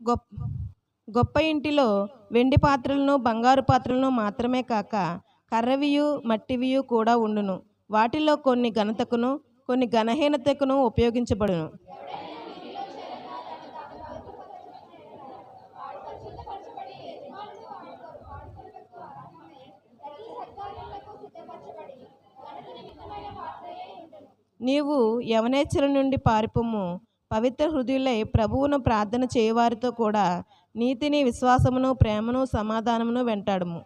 గొప్ప ఇంటిలో వెండి పాత్రలను బంగారు పాత్రలను మాత్రమే కాక కర్రవియు మట్టివియు కూడా ఉండును. వాటిలో కొన్ని ఘనతకును కొన్ని ఘనహీనతకును ఉపయోగించబడును. నీవు యవనేచ్ఛల నుండి పారిపోము. పవిత్ర హృదయులై ప్రభువును ప్రార్థన చేయవారితో కూడా నీతిని, విశ్వాసమును, ప్రేమను, సమాధానమును వెంటాడము.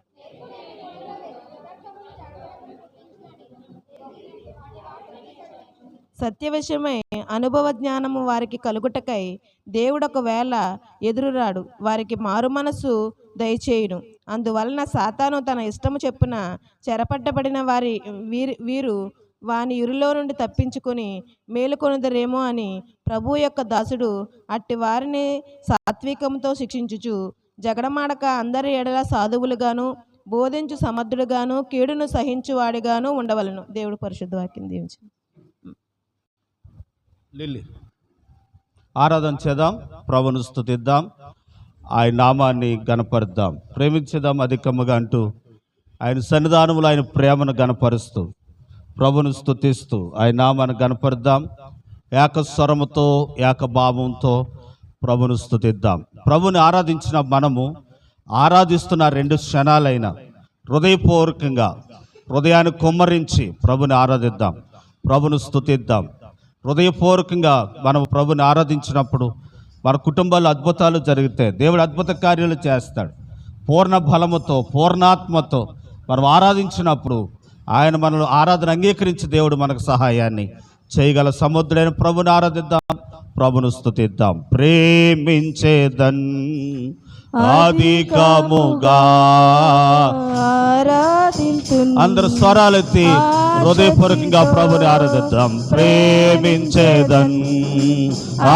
సత్య విషయమై అనుభవ జ్ఞానము వారికి కలుగుటకై దేవుడు ఒకవేళ ఎదురురాడు వారికి మారు మనసు దయచేయును. అందువలన సాతాను తన ఇష్టము చెప్పున చెరపట్టబడిన వీరు వాని యురిలో నుండి తప్పించుకొని మేలుకొనుదరేమో అని ప్రభు యొక్క దాసుడు అట్టి వారిని సాత్వికంతో శిక్షించుచు జగడమాడక అందరి ఎడల సాధువులుగాను బోధించు సమర్థుడుగాను కీడును సహించువాడిగాను ఉండవలను. దేవుడు పరిశుద్ధ వాక్యం దీవించు. ఆరాధన చేద్దాం, ప్రభును స్తుతిద్దాం, ఆయన నామాన్ని గణపరుద్దాం, ప్రేమించేద్దాం అధికముగా అంటూ ఆయన సన్నిధానములు ఆయన ప్రేమను గణపరుస్తూ ప్రభును స్తుతిస్తూ ఆయన నామాన్ని గణపరుద్దాం. ఏకస్వరముతో ఏకభావంతో ప్రభును స్తుతిద్దాం. ప్రభుని ఆరాధించిన మనము ఆరాధిస్తున్న 2 క్షణాలైన హృదయపూర్వకంగా హృదయాన్ని కుమ్మరించి ప్రభుని ఆరాధిద్దాం, ప్రభును స్తుతిద్దాం. హృదయపూర్వకంగా మనం ప్రభుని ఆరాధించినప్పుడు మన కుటుంబాల్లో అద్భుతాలు జరిగితే దేవుడు అద్భుత కార్యాలు చేస్తాడు. పూర్ణ బలముతో పూర్ణాత్మతో మనం ఆరాధించినప్పుడు ఆయన మనల్ని ఆరాధన అంగీకరించి దేవుడు మనకు సహాయాన్ని చేయగల సముద్రుడైన ప్రభుని ఆరాధిద్దాం, ప్రభును స్తుతిద్దాం. ప్రేమించేదన్ అధికముగా అందరు స్వరాలెత్తి హృదయపూర్వకంగా ప్రభుని ఆరాధిద్దాం. ప్రేమించేదన్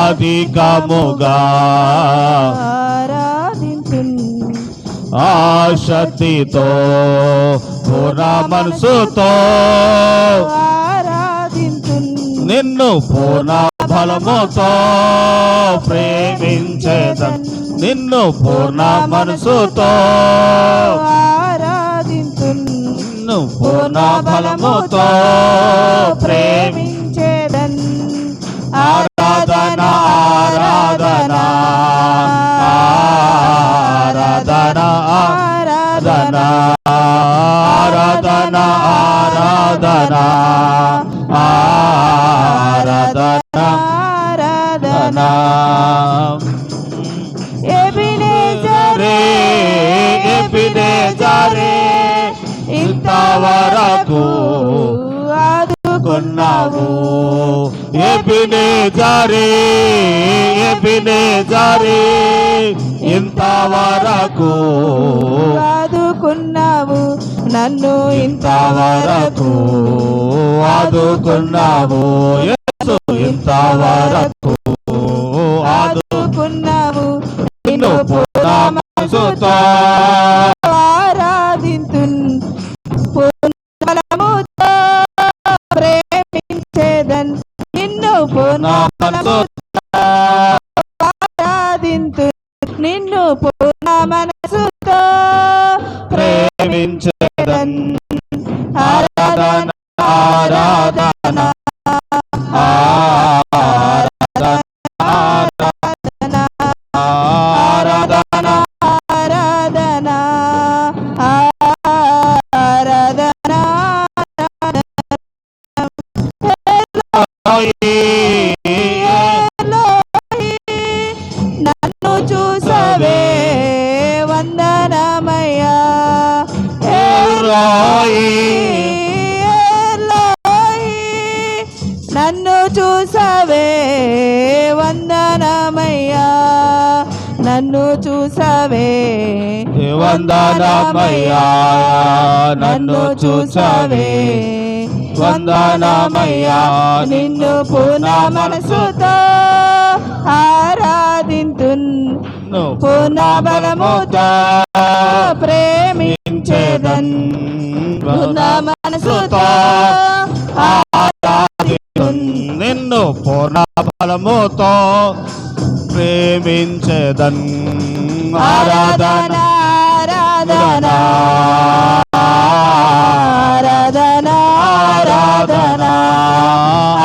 అధికముగా ఆశక్తితో పూర్ణ మనసుతో నిన్ను పూర్ణ బలముతో ప్రేమించేదన్ నిన్ను పూర్ణ మనసుతో నిన్ను పూర్ణ బలముతో ప్రేమించేదన్. ఆరాధన ఆరాధన ఆరాధన ఆరాధన ఆరాధన ఆరాధన ఆరాధన ఆరాధన ఎబినేజరే ఇంతవరకు ఆదుకున్నావు. ఎబినేజరే ఇంతవరకు ఆదుకున్నావు నన్ను, ఇంతవరకు ఆదుకున్నావు యేసు, ఇంతవరకు ఆదుకున్నావు. నిన్ను పూర్ణ మనసుతో ఆరాధింతున్ పూర్ణ బలముతో ప్రేమించేదన్ నిన్ను పూర్ణ మనసుతో ఆరాధింతున్ నిన్ను పూర్ణ మనసుతో ప్రేమించేదన్. ఆరాధన ఆరాధన ఆరాధన ఆరాధన ఆరాధన ఆరాధన ఆరాధన నన్ను చూసవే వందనమయ్యా. నన్ను చూసవే వందనమయ్యా, నన్ను చూసవే వందనమయ్యా, నన్ను చూసవే వందనమయ్యా. నిన్ను పూర్ణ మనసుతో ఆరాధింతున్ పూర్ణ బలముతో ప్రేమించేదన్ పూర్ణ మనసుతో ఆరాధింతున్ నిన్ను పూర్ణ బలముతో ప్రేమించెదన్. ఆరాధన ఆరాధన ఆరాధన ఆరాధన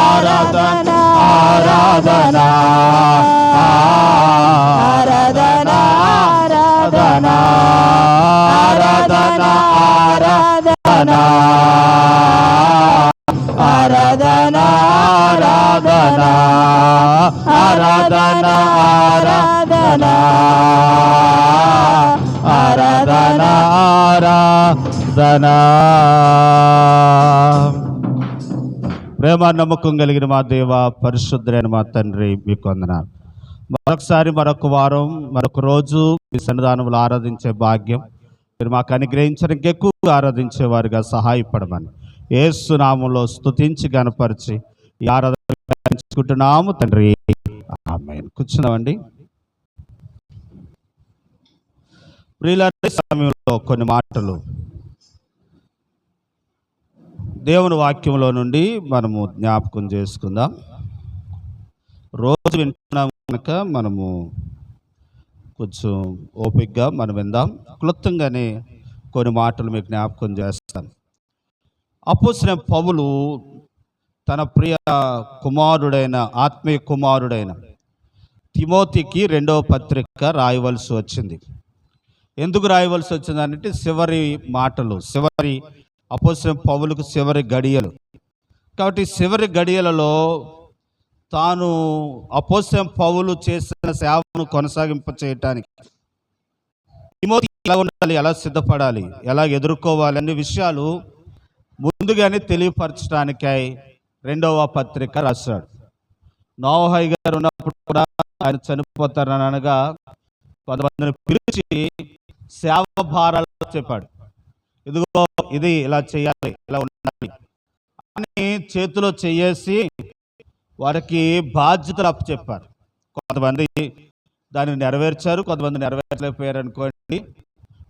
ఆరాధన ఆరాధన ఆరాధన ఆరాధన ఆరాధన ఆరాధన ఆరాధన ఆరాధన ఆరాధన ఆరాధన ఆరాధన ఆరాధన. ప్రేమ నమ్మకం కలిగిన మా దేవ, పరిశుద్ధులైన మా తండ్రి, మీకు వందనాలు. మరొకసారి మరొక వారం మరొక రోజు మీ సన్నిధానంలో ఆరాధించే భాగ్యం మీరు మాకు అనుగ్రహించడానికి ఎక్కువగా ఆరాధించే వారిగా సహాయపడమని యేసు నామములో స్తుతించి గణపరిచి ఈ ఆరాధించుకుంటున్నాము తండ్రి. ఆమేన్. కూర్చున్నామండి. ప్రియులారా, సమయంలో కొన్ని మాటలు దేవుని వాక్యంలో నుండి మనము జ్ఞాపకం చేసుకుందాం. రోజు వింటున్నాం కనుక మనము కొంచెం ఓపికగా మనం విందాం. క్లుప్తంగానే కొన్ని మాటలు మీకు జ్ఞాపకం చేస్తాను. అపోస్తలుడైన పౌలు తన ప్రియ కుమారుడైన ఆత్మీయ కుమారుడైన తిమోతికి 2వ పత్రిక రాయవలసి వచ్చింది. ఎందుకు రాయవలసి వచ్చిందంటే చివరి మాటలు, చివరి అపోస్తలుడైన పౌలుకు చివరి గడియలు. కాబట్టి చివరి గడియలలో తాను అపోస్తలుడైన పౌలు చేసిన సేవను కొనసాగింప చేయటానికి తిమోతి ఎలా ఉండాలి, ఎలా సిద్ధపడాలి, ఎలా ఎదుర్కోవాలి అనే విషయాలు ముందుగానే తెలియపరచడానికై 2వ పత్రిక రాశాడు. నోవహు గారు ఉన్నప్పుడు కూడా ఆయన చనిపోతారని అనగా కొంతమందిని పిలిచి సేవ భారాలు చెప్పాడు. ఇదిగో ఇది ఇలా చేయాలి, ఇలా ఉండాలి అని చేతిలో చేసి వారికి బాధ్యతలు అప్పచెప్పారు. కొంతమంది దాన్ని నెరవేర్చారు, కొంతమంది నెరవేర్చలేకపోయారు అనుకోండి.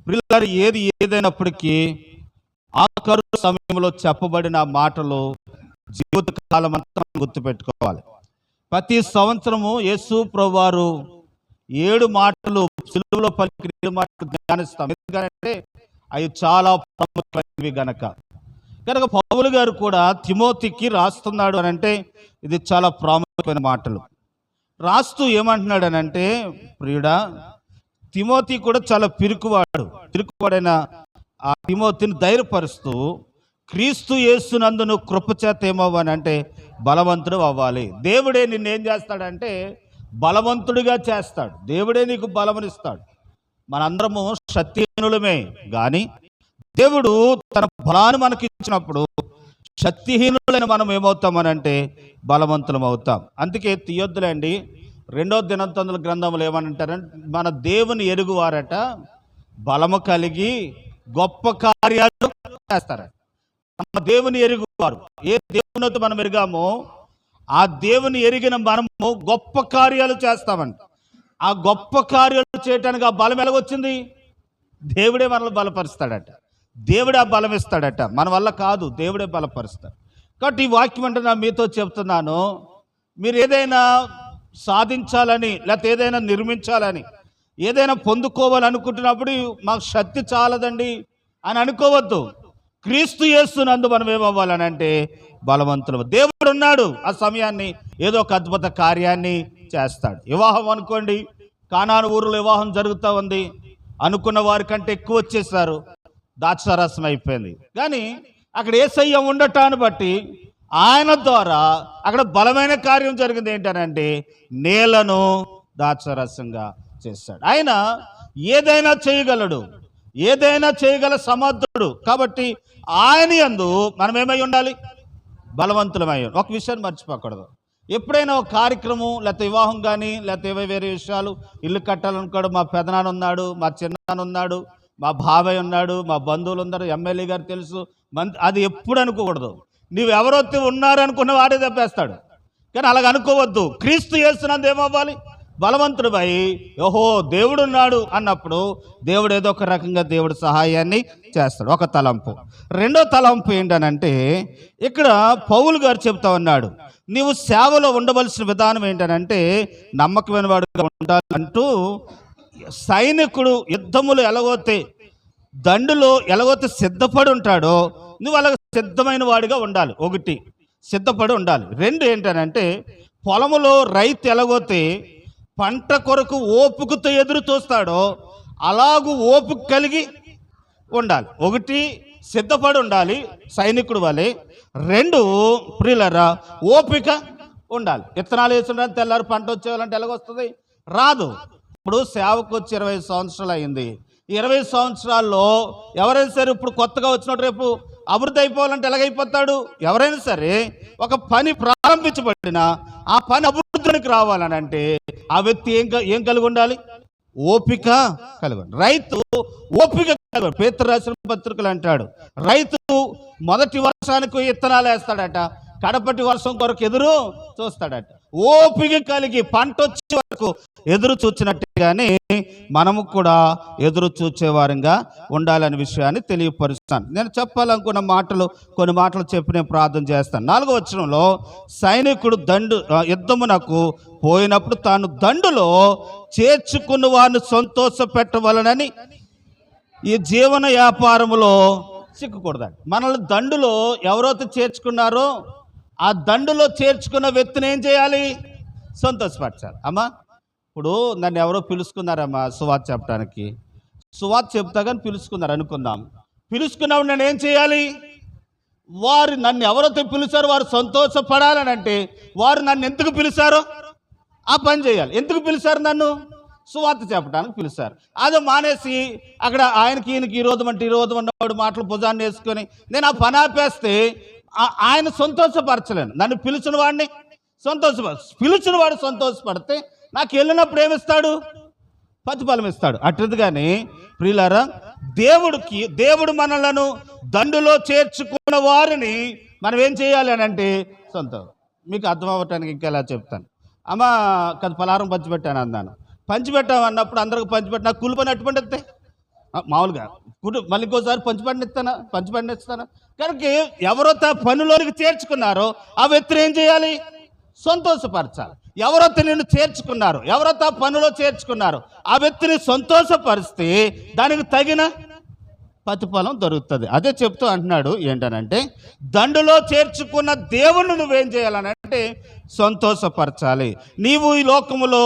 పిల్లలు ఏది ఏదైనప్పటికీ ఆఖరు సమయంలో చెప్పబడిన మాటలు జీవితకాలం అంతా గుర్తుపెట్టుకోవాలి. ప్రతి సంవత్సరము యేసు ప్రభువారు 7 మాటలు సిలువలో పలికిన 7 మాటలు ధ్యానిస్తాం. ఎందుకంటే అవి చాలా ప్రాముఖ్యమైనవి గనక. పౌలు గారు కూడా తిమోతికి రాస్తున్నాడు అని అంటే ఇది చాలా ప్రాముఖ్యమైన మాటలు. రాస్తూ ఏమంటున్నాడు అని అంటే, ప్రియుడా, తిమోతి కూడా చాలా పిరుకువాడైన ఆ తిమోతిని ధైర్యపరుస్తూ క్రీస్తు యేసునందును కృపచేత ఏమవ్వని అంటే బలవంతుడు అవ్వాలి. దేవుడే నిన్నేం చేస్తాడంటే బలవంతుడిగా చేస్తాడు. దేవుడే నీకు బలమునిస్తాడు. మనందరము శక్తిహీనులమే, కానీ దేవుడు తన బలాన్ని మనకి ఇచ్చినప్పుడు శక్తిహీనులైన మనం ఏమవుతామనంటే బలవంతులం అవుతాం. అందుకే తీయొద్దులేండి, 2వ దినవృత్తాంతముల గ్రంథంలో ఏమనంటారంటే మన దేవుని ఎరుగువారట బలము కలిగి గొప్ప కార్యాలు చేస్తారట. మన దేవుని ఎరుగువారు, ఏ దేవునితో మనం ఎరిగామో ఆ దేవుని ఎరిగిన మనము గొప్ప కార్యాలు చేస్తామంట. ఆ గొప్ప కార్యాలు చేయటానికి ఆ బలం ఎలాగొచ్చింది? దేవుడే మనల్ని బలపరుస్తాడట, దేవుడే ఆ బలం ఇస్తాడట. మన వల్ల కాదు, దేవుడే బలపరుస్తాడు. కాబట్టి ఈ వాక్యం అంటే నా మీతో చెప్తున్నాను, మీరు ఏదైనా సాధించాలని లేకపోతే ఏదైనా నిర్మించాలని ఏదైనా పొందుకోవాలనుకుంటున్నప్పుడు మాకు శక్తి చాలదండి అని అనుకోవద్దు. క్రీస్తు యేసునందు మనం ఏమవ్వాలని అంటే బలవంతులు. దేవుడు ఉన్నాడు, ఆ సమయాన్ని ఏదో ఒక అద్భుత కార్యాన్ని చేస్తాడు. వివాహం అనుకోండి, కానాను ఊరిలో వివాహం జరుగుతూ ఉంది. అనుకున్న వారి కంటే ఎక్కువ వచ్చేసారు, ద్రాక్షారసం అయిపోయింది. కానీ అక్కడ యేసయ్య ఉండటాన్ని బట్టి ఆయన ద్వారా అక్కడ బలమైన కార్యం జరిగింది. ఏంటనంటే నేలను ద్రాక్షారసంగా చేశాడు. ఆయన ఏదైనా చేయగలడు, ఏదైనా చేయగల సమర్థుడు. కాబట్టి ఆయన యందు మనం ఏమై ఉండాలి? బలవంతులమై. ఒక విషయాన్ని మర్చిపోకూడదు. ఎప్పుడైనా ఒక కార్యక్రమం లేకపోతే వివాహం కానీ లేకపోతే వేరే విషయాలు, ఇల్లు కట్టాలనుకోవడం, మా పెదనాన్న ఉన్నాడు, మా చిన్నాన్న ఉన్నాడు, మా బాబాయ్ ఉన్నాడు, మా బంధువులు ఉన్నారు, ఎమ్మెల్యే గారు తెలుసు, అది ఎప్పుడు అనుకోకూడదు. నువ్వు ఎవరైతే ఉన్నారనుకున్న వాడే తప్పేస్తాడు. కానీ అలాగ అనుకోవద్దు. క్రీస్తు యేసునందు ఏమవ్వాలి? బలవంతుడిపై ఓహో దేవుడు ఉన్నాడు అన్నప్పుడు దేవుడు ఏదో ఒక రకంగా దేవుడు సహాయాన్ని చేస్తాడు. ఒక తలంపు. 2వ తలంపు ఏంటనంటే ఇక్కడ పౌలు గారు చెప్తా ఉన్నాడు, నీవు సేవలో ఉండవలసిన విధానం ఏంటనంటే నమ్మకమైన వాడుగా ఉండాలి అంటూ సైనికుడు యుద్ధములు ఎలాగోతే దండులో ఎలాగోతే సిద్ధపడి ఉంటాడో నువ్వు అలాగ సిద్ధమైన వాడిగా ఉండాలి. ఒకటి సిద్ధపడి ఉండాలి. రెండు ఏంటనంటే పొలములో రైతు ఎలాగోతే పంట కొరకు ఓపికతో ఎదురు చూస్తాడో అలాగూ ఓపిక కలిగి ఉండాలి. ఒకటి సిద్ధపడి ఉండాలి సైనికుడు వలె. రెండు ప్రియులరా ఓపిక ఉండాలి. విత్తనాలు వేసుకుంటే తెల్లారు పంట వచ్చేవాళ్ళంటే ఎలాగొస్తుంది? రాదు. ఇప్పుడు సేవకు వచ్చి 20 సంవత్సరాలు అయింది. 20 సంవత్సరాల్లో ఎవరైనా సరే ఇప్పుడు కొత్తగా వచ్చినట్టు రేపు అభివృద్ధి అయిపోవాలంటే ఎలాగైపోతాడు? ఎవరైనా సరే ఒక పని ప్రారంభించబడినా ఆ పని అభివృద్ధికి రావాలని అంటే ఆ వ్యక్తి ఏం కలిగి ఉండాలి? ఓపిక కలిగి. రైతు ఓపిక కలిగి. పేతురు రాసిన పత్రికలు అంటాడు, రైతు మొదటి వర్షానికి విత్తనాలు వేస్తాడట, కడపటి వర్షం కొరకు ఎదురు చూస్తాడట. ఓపిక కలిగి పంట వచ్చే వరకు ఎదురు చూచినట్టుగానే మనము కూడా ఎదురు చూచేవారంగా ఉండాలనే విషయాన్ని తెలియపరుస్తాను. నేను చెప్పాలనుకున్న కొన్ని మాటలు చెప్పి నేను ప్రార్థన చేస్తాను. 4వ వచనంలో సైనికుడు యుద్ధమునకు పోయినప్పుడు తాను దండులో చేర్చుకున్న వారిని సంతోష పెట్టవలనని ఈ జీవన వ్యాపారములో చిక్కకూడదండి. మనల్ని దండులో ఎవరైతే చేర్చుకున్నారో ఆ దండులో చేర్చుకున్న వ్యక్తిని ఏం చేయాలి? సంతోషపరచాలి. అమ్మా ఇప్పుడు నన్ను ఎవరో పిలుచుకున్నారమ్మా సువార్త చెప్పడానికి. సువార్త చెప్తా కానీ పిలుచుకున్నారు అనుకుందాం. పిలుచుకున్నప్పుడు నేను ఏం చేయాలి? వారు నన్ను ఎవరైతే పిలిచారో వారు సంతోషపడాలని అంటే వారు నన్ను ఎందుకు పిలిచారో ఆ పని చేయాలి. ఎందుకు పిలిచారు? నన్ను సువార్త చెప్పడానికి పిలిచారు. అదే మానేసి అక్కడ ఆయనకి ఈయనకి ఈ రోజు ఉన్నవాడు మాటలు భుజాన్ని వేసుకొని నేను ఆ పని ఆపేస్తే ఆయన సంతోషపరచలేను. నన్ను పిలిచిన వాడిని పిలిచిన వాడు సంతోషపడితే నాకు వెళ్ళినప్పుడు ఏమిస్తాడు? ప్రతిఫలం ఇస్తాడు. అట్టిదిగాని ప్రియులారా, దేవుడు మనలను దండులో చేర్చుకున్న వారిని మనం ఏం చేయాలి అని అంటే సంతోషం. మీకు అర్థం అవ్వటానికి ఇంకెలా చెప్తాను. అమ్మ కదా పలారం పంచిపెట్టాను అన్నాను. పంచిపెట్టామన్నప్పుడు అందరికి పంచిపెట్టి నాకు కూలిపని అటువంటి వస్తాయి మామూలుగా. మళ్ళీ ఇంకోసారి పంచిపెట్టిస్తాను. కనుక ఎవరైతే పనిలోనికి చేర్చుకున్నారో ఆ వ్యక్తిని ఏం చేయాలి? సంతోషపరచాలి. ఎవరైతే నిన్ను చేర్చుకున్నారో, ఎవరైతే ఆ పనిలో చేర్చుకున్నారో ఆ వ్యక్తిని సంతోషపరిస్తే దానికి తగిన ప్రతిఫలం దొరుకుతుంది. అదే చెప్తూ అంటున్నాడు ఏంటనంటే దండులో చేర్చుకున్న దేవుణ్ణి నువ్వేం చేయాలనంటే సంతోషపరచాలి. నీవు ఈ లోకములో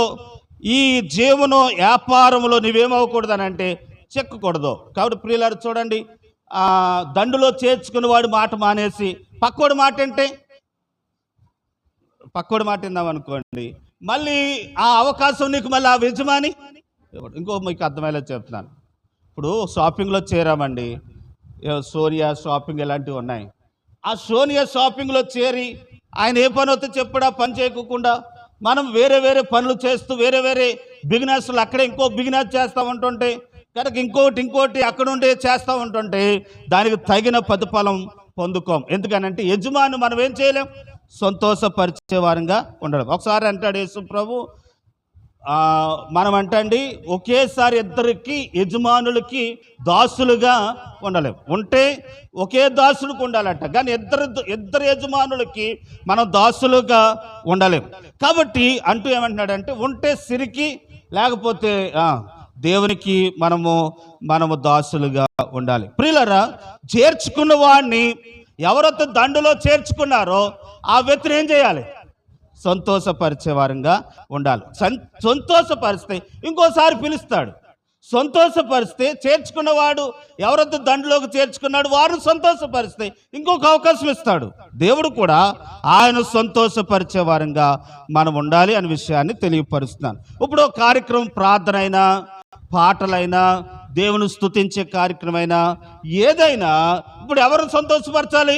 ఈ జీవన వ్యాపారములో నువ్వేమవ్వకూడదనంటే చెక్కకూడదు. కాబట్టి ప్రియులారు చూడండి, దండులో చేర్చుకున్న వాడు మాట మానేసి పక్కోడి మాట విందామనుకోండి, మళ్ళీ ఆ అవకాశం నీకు మళ్ళీ ఆ యజమాని ఇంకో మీకు అర్థమయ్యేలా చెప్తున్నాను. ఇప్పుడు షాపింగ్లో చేరామండి, సోనియా షాపింగ్ ఇలాంటివి ఉన్నాయి. ఆ సోనియా షాపింగ్లో చేరి ఆయన ఏ పని వస్తే చెప్పడా పని చేయకుండా మనం వేరే పనులు చేస్తూ వేరే బిజినెస్లు అక్కడే ఇంకో బిజినెస్ చేస్తూ ఉంటుంటే కనుక ఇంకోటి అక్కడ ఉండే చేస్తూ ఉంటుంటే దానికి తగిన ప్రతిఫలం పొందుకోం. ఎందుకనంటే యజమాని మనం ఏం చేయలేం? సంతోషపరిచే వారంగా ఉండడం. ఒకసారి అంటాడు యేసు ప్రభు, మనం అంటండి ఒకేసారి ఇద్దరికి యజమానులకి దాసులుగా ఉండలేం. ఉంటే ఒకే దాసులకు ఉండాలంట, కానీ ఇద్దరు యజమానులకి మనం దాసులుగా ఉండలేం. కాబట్టి అంటూ ఏమంటున్నాడంటే ఉంటే సిరికి, లేకపోతే దేవునికి మనము దాసులుగా ఉండాలి. ప్రియులారా, చేర్చుకున్న వాడిని ఎవరైతే దండులో చేర్చుకున్నారో ఆ వ్యక్తిని ఏం చేయాలి? సంతోషపరిచే వారంగా ఉండాలి. సంతోషపరిస్తే ఇంకోసారి పిలుస్తాడు. సంతోషపరిస్తే చేర్చుకున్నవాడు ఎవరైతే దండులోకి చేర్చుకున్నాడు వారిని సంతోషపరిస్తే ఇంకొక అవకాశం ఇస్తాడు. దేవుడు కూడా ఆయన సంతోషపరిచే వారంగా మనం ఉండాలి అనే విషయాన్ని తెలియపరుస్తున్నాను. ఇప్పుడు కార్యక్రమం ప్రార్థన అయినా, పాటలైనా, దేవుని స్తుతించే కార్యక్రమైనా ఏదైనా ఇప్పుడు ఎవరిని సంతోషపరచాలి?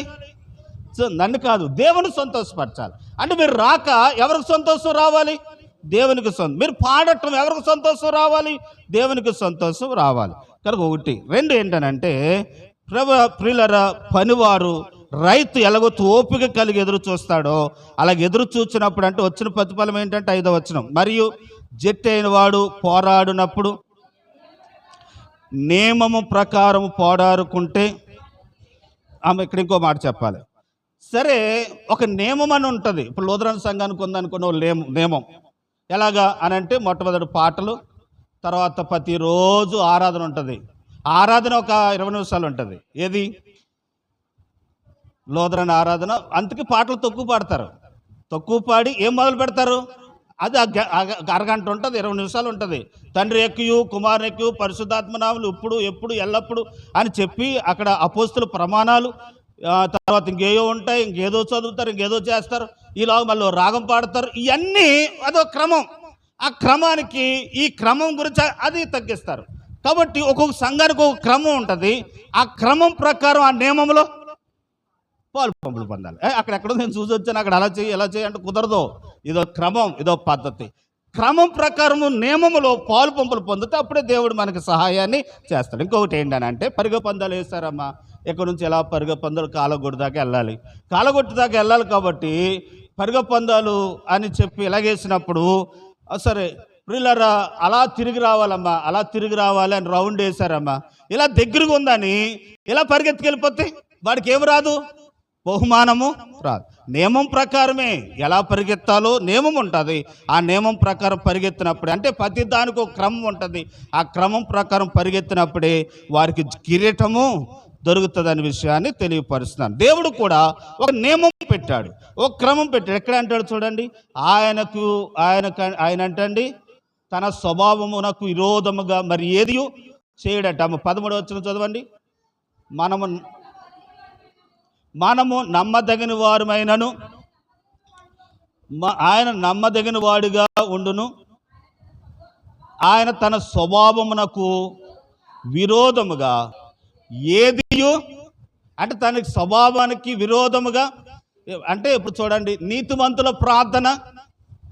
నన్ను కాదు, దేవుని సంతోషపరచాలి. అంటే మీరు రాక ఎవరికి సంతోషం రావాలి? దేవునికి మీరు పాడటం ఎవరికి సంతోషం రావాలి? దేవునికి సంతోషం రావాలి. కనుక ఒకటి. రెండు ఏంటనంటే ప్రియులారా, పనివారు రైతు ఎలాగొత్తు ఓపిక కలిగి ఎదురు చూస్తాడో అలాగే ఎదురు చూసినప్పుడు అంటే వచ్చిన ప్రతిఫలం ఏంటంటే 5వ వచనం, మరియు జట్టు అయిన వాడు పోరాడినప్పుడు నియమము ప్రకారం పోరాడుకుంటే ఇక్కడ ఇంకో మాట చెప్పాలి. సరే, ఒక నియమం అని ఉంటుంది. ఇప్పుడు లూథరన్ సంఘానికి ఉందనుకున్న నియమం, ఎలాగా అని అంటే మొట్టమొదటి పాటలు, తర్వాత ప్రతిరోజు ఆరాధన ఉంటుంది. ఆరాధన ఒక 20 నిమిషాలు ఉంటుంది. ఏది లోదరని ఆరాధన. అందుకే పాటలు తక్కువ పాడతారు. తక్కువ పాడి ఏం మొదలు పెడతారు, అది అరగంట ఉంటుంది, 20 నిమిషాలు ఉంటుంది. తండ్రి ఎక్కువ, కుమారుని ఎక్కువ, పరిశుద్ధాత్మనాములు ఇప్పుడు ఎప్పుడు ఎల్లప్పుడు అని చెప్పి అక్కడ అపోస్తుల ప్రమాణాలు, తర్వాత ఇంకేయో ఉంటాయి, ఇంకేదో చదువుతారు, ఇంకేదో చేస్తారు, ఈలోగా మళ్ళీ రాగం పాడతారు. ఇవన్నీ అదో క్రమం. ఆ క్రమానికి ఈ క్రమం గురించి అది తగ్గిస్తారు. కాబట్టి ఒక్కొక్క సంఘానికి ఒక క్రమం ఉంటుంది. ఆ క్రమం ప్రకారం ఆ నియమంలో పాలు పంపులు పొందాలి. అక్కడెక్కడో నేను చూసి వచ్చాను, అక్కడ అలా చేయి ఎలా చేయి అంటే కుదరదు. ఇదో క్రమం, ఇదో పద్ధతి. క్రమం ప్రకారము నియమములో పాలు పంపులు పొందితే అప్పుడే దేవుడు మనకి సహాయాన్ని చేస్తాడు. ఇంకొకటి ఏంటనంటే పరిగె పందాలు వేస్తారమ్మా. ఎక్కడి నుంచి ఎలా పరిగె పందాలు కాలగొట్టు దాకా వెళ్ళాలి. కాలగొట్టు దాకా వెళ్ళాలి కాబట్టి పరిగె పందాలు అని చెప్పి ఎలాగేసినప్పుడు సరే ప్రియులారా అలా తిరిగి రావాలమ్మా, అలా తిరిగి రావాలి అని రౌండ్ వేశారమ్మా. ఇలా దగ్గరగా ఉందని ఇలా పరిగెత్తుకెళ్ళిపోతే వాడికి ఏమి రాదు, బహుమానము రాదు. నియమం ప్రకారమే ఎలా పరిగెత్తాలో నియమం ఉంటుంది. ఆ నియమం ప్రకారం పరిగెత్తినప్పుడే, అంటే ప్రతి దానికి ఒక క్రమం ఉంటుంది. ఆ క్రమం ప్రకారం పరిగెత్తినప్పుడే వారికి కిరీటము దొరుకుతుంది అనే విషయాన్ని తెలియపరుస్తున్నాను. దేవుడు కూడా ఒక నియమం పెట్టాడు, ఒక క్రమం పెట్టాడు. ఎక్కడ అంటాడు చూడండి, ఆయన అంటండి తన స్వభావమునకు విరోధముగా మరి ఏది చేయడట. 13వ వచనం చదవండి. మనము నమ్మదగిన వారమైనను ఆయన నమ్మదగిన వాడిగా ఉండును. ఆయన తన స్వభావమునకు విరోధముగా ఏదియు, అంటే తన స్వభావానికి విరోధముగా, అంటే ఇప్పుడు చూడండి నీతిమంతుల ప్రార్థన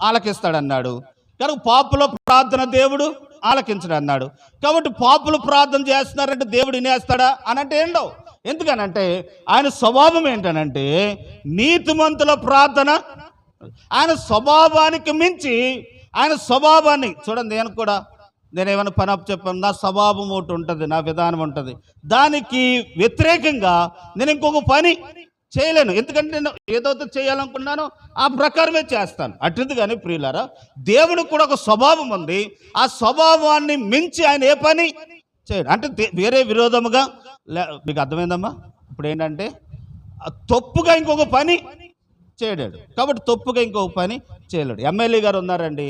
ఆలకిస్తాడన్నాడు, కానీ పాపుల ప్రార్థన దేవుడు ఆలకించడు అన్నాడు. కాబట్టి పాపులు ప్రార్థన చేస్తున్నారంటే దేవుడు వినేస్తాడా అని అంటే ఏంటో. ఎందుకనంటే ఆయన స్వభావం ఏంటనంటే నీతిమంతుల ప్రార్థన. ఆయన స్వభావానికి మించి ఆయన స్వభావాన్ని చూడండి. నేను ఏమైనా పని అప్పు చెప్పాను, నా స్వభావం ఒకటి ఉంటుంది, నా విధానం ఉంటుంది, దానికి వ్యతిరేకంగా నేను ఇంకొక పని చేయలేను. ఎందుకంటే నేను ఏదైతే చేయాలనుకున్నానో ఆ ప్రకారమే చేస్తాను. అట్టింది కానీ ప్రియులారా, దేవుడికి కూడా ఒక స్వభావం ఉంది. ఆ స్వభావాన్ని మించి ఆయన ఏ పని చేయడు. అంటే వేరే విరోధముగా మీకు అర్థమైందమ్మా? ఇప్పుడు ఏంటంటే తప్పుగా ఇంకొక పని చేయలేడు. కాబట్టి తప్పుగా ఇంకొక పని చేయలేడు. ఎమ్మెల్యే గారు ఉన్నారండి,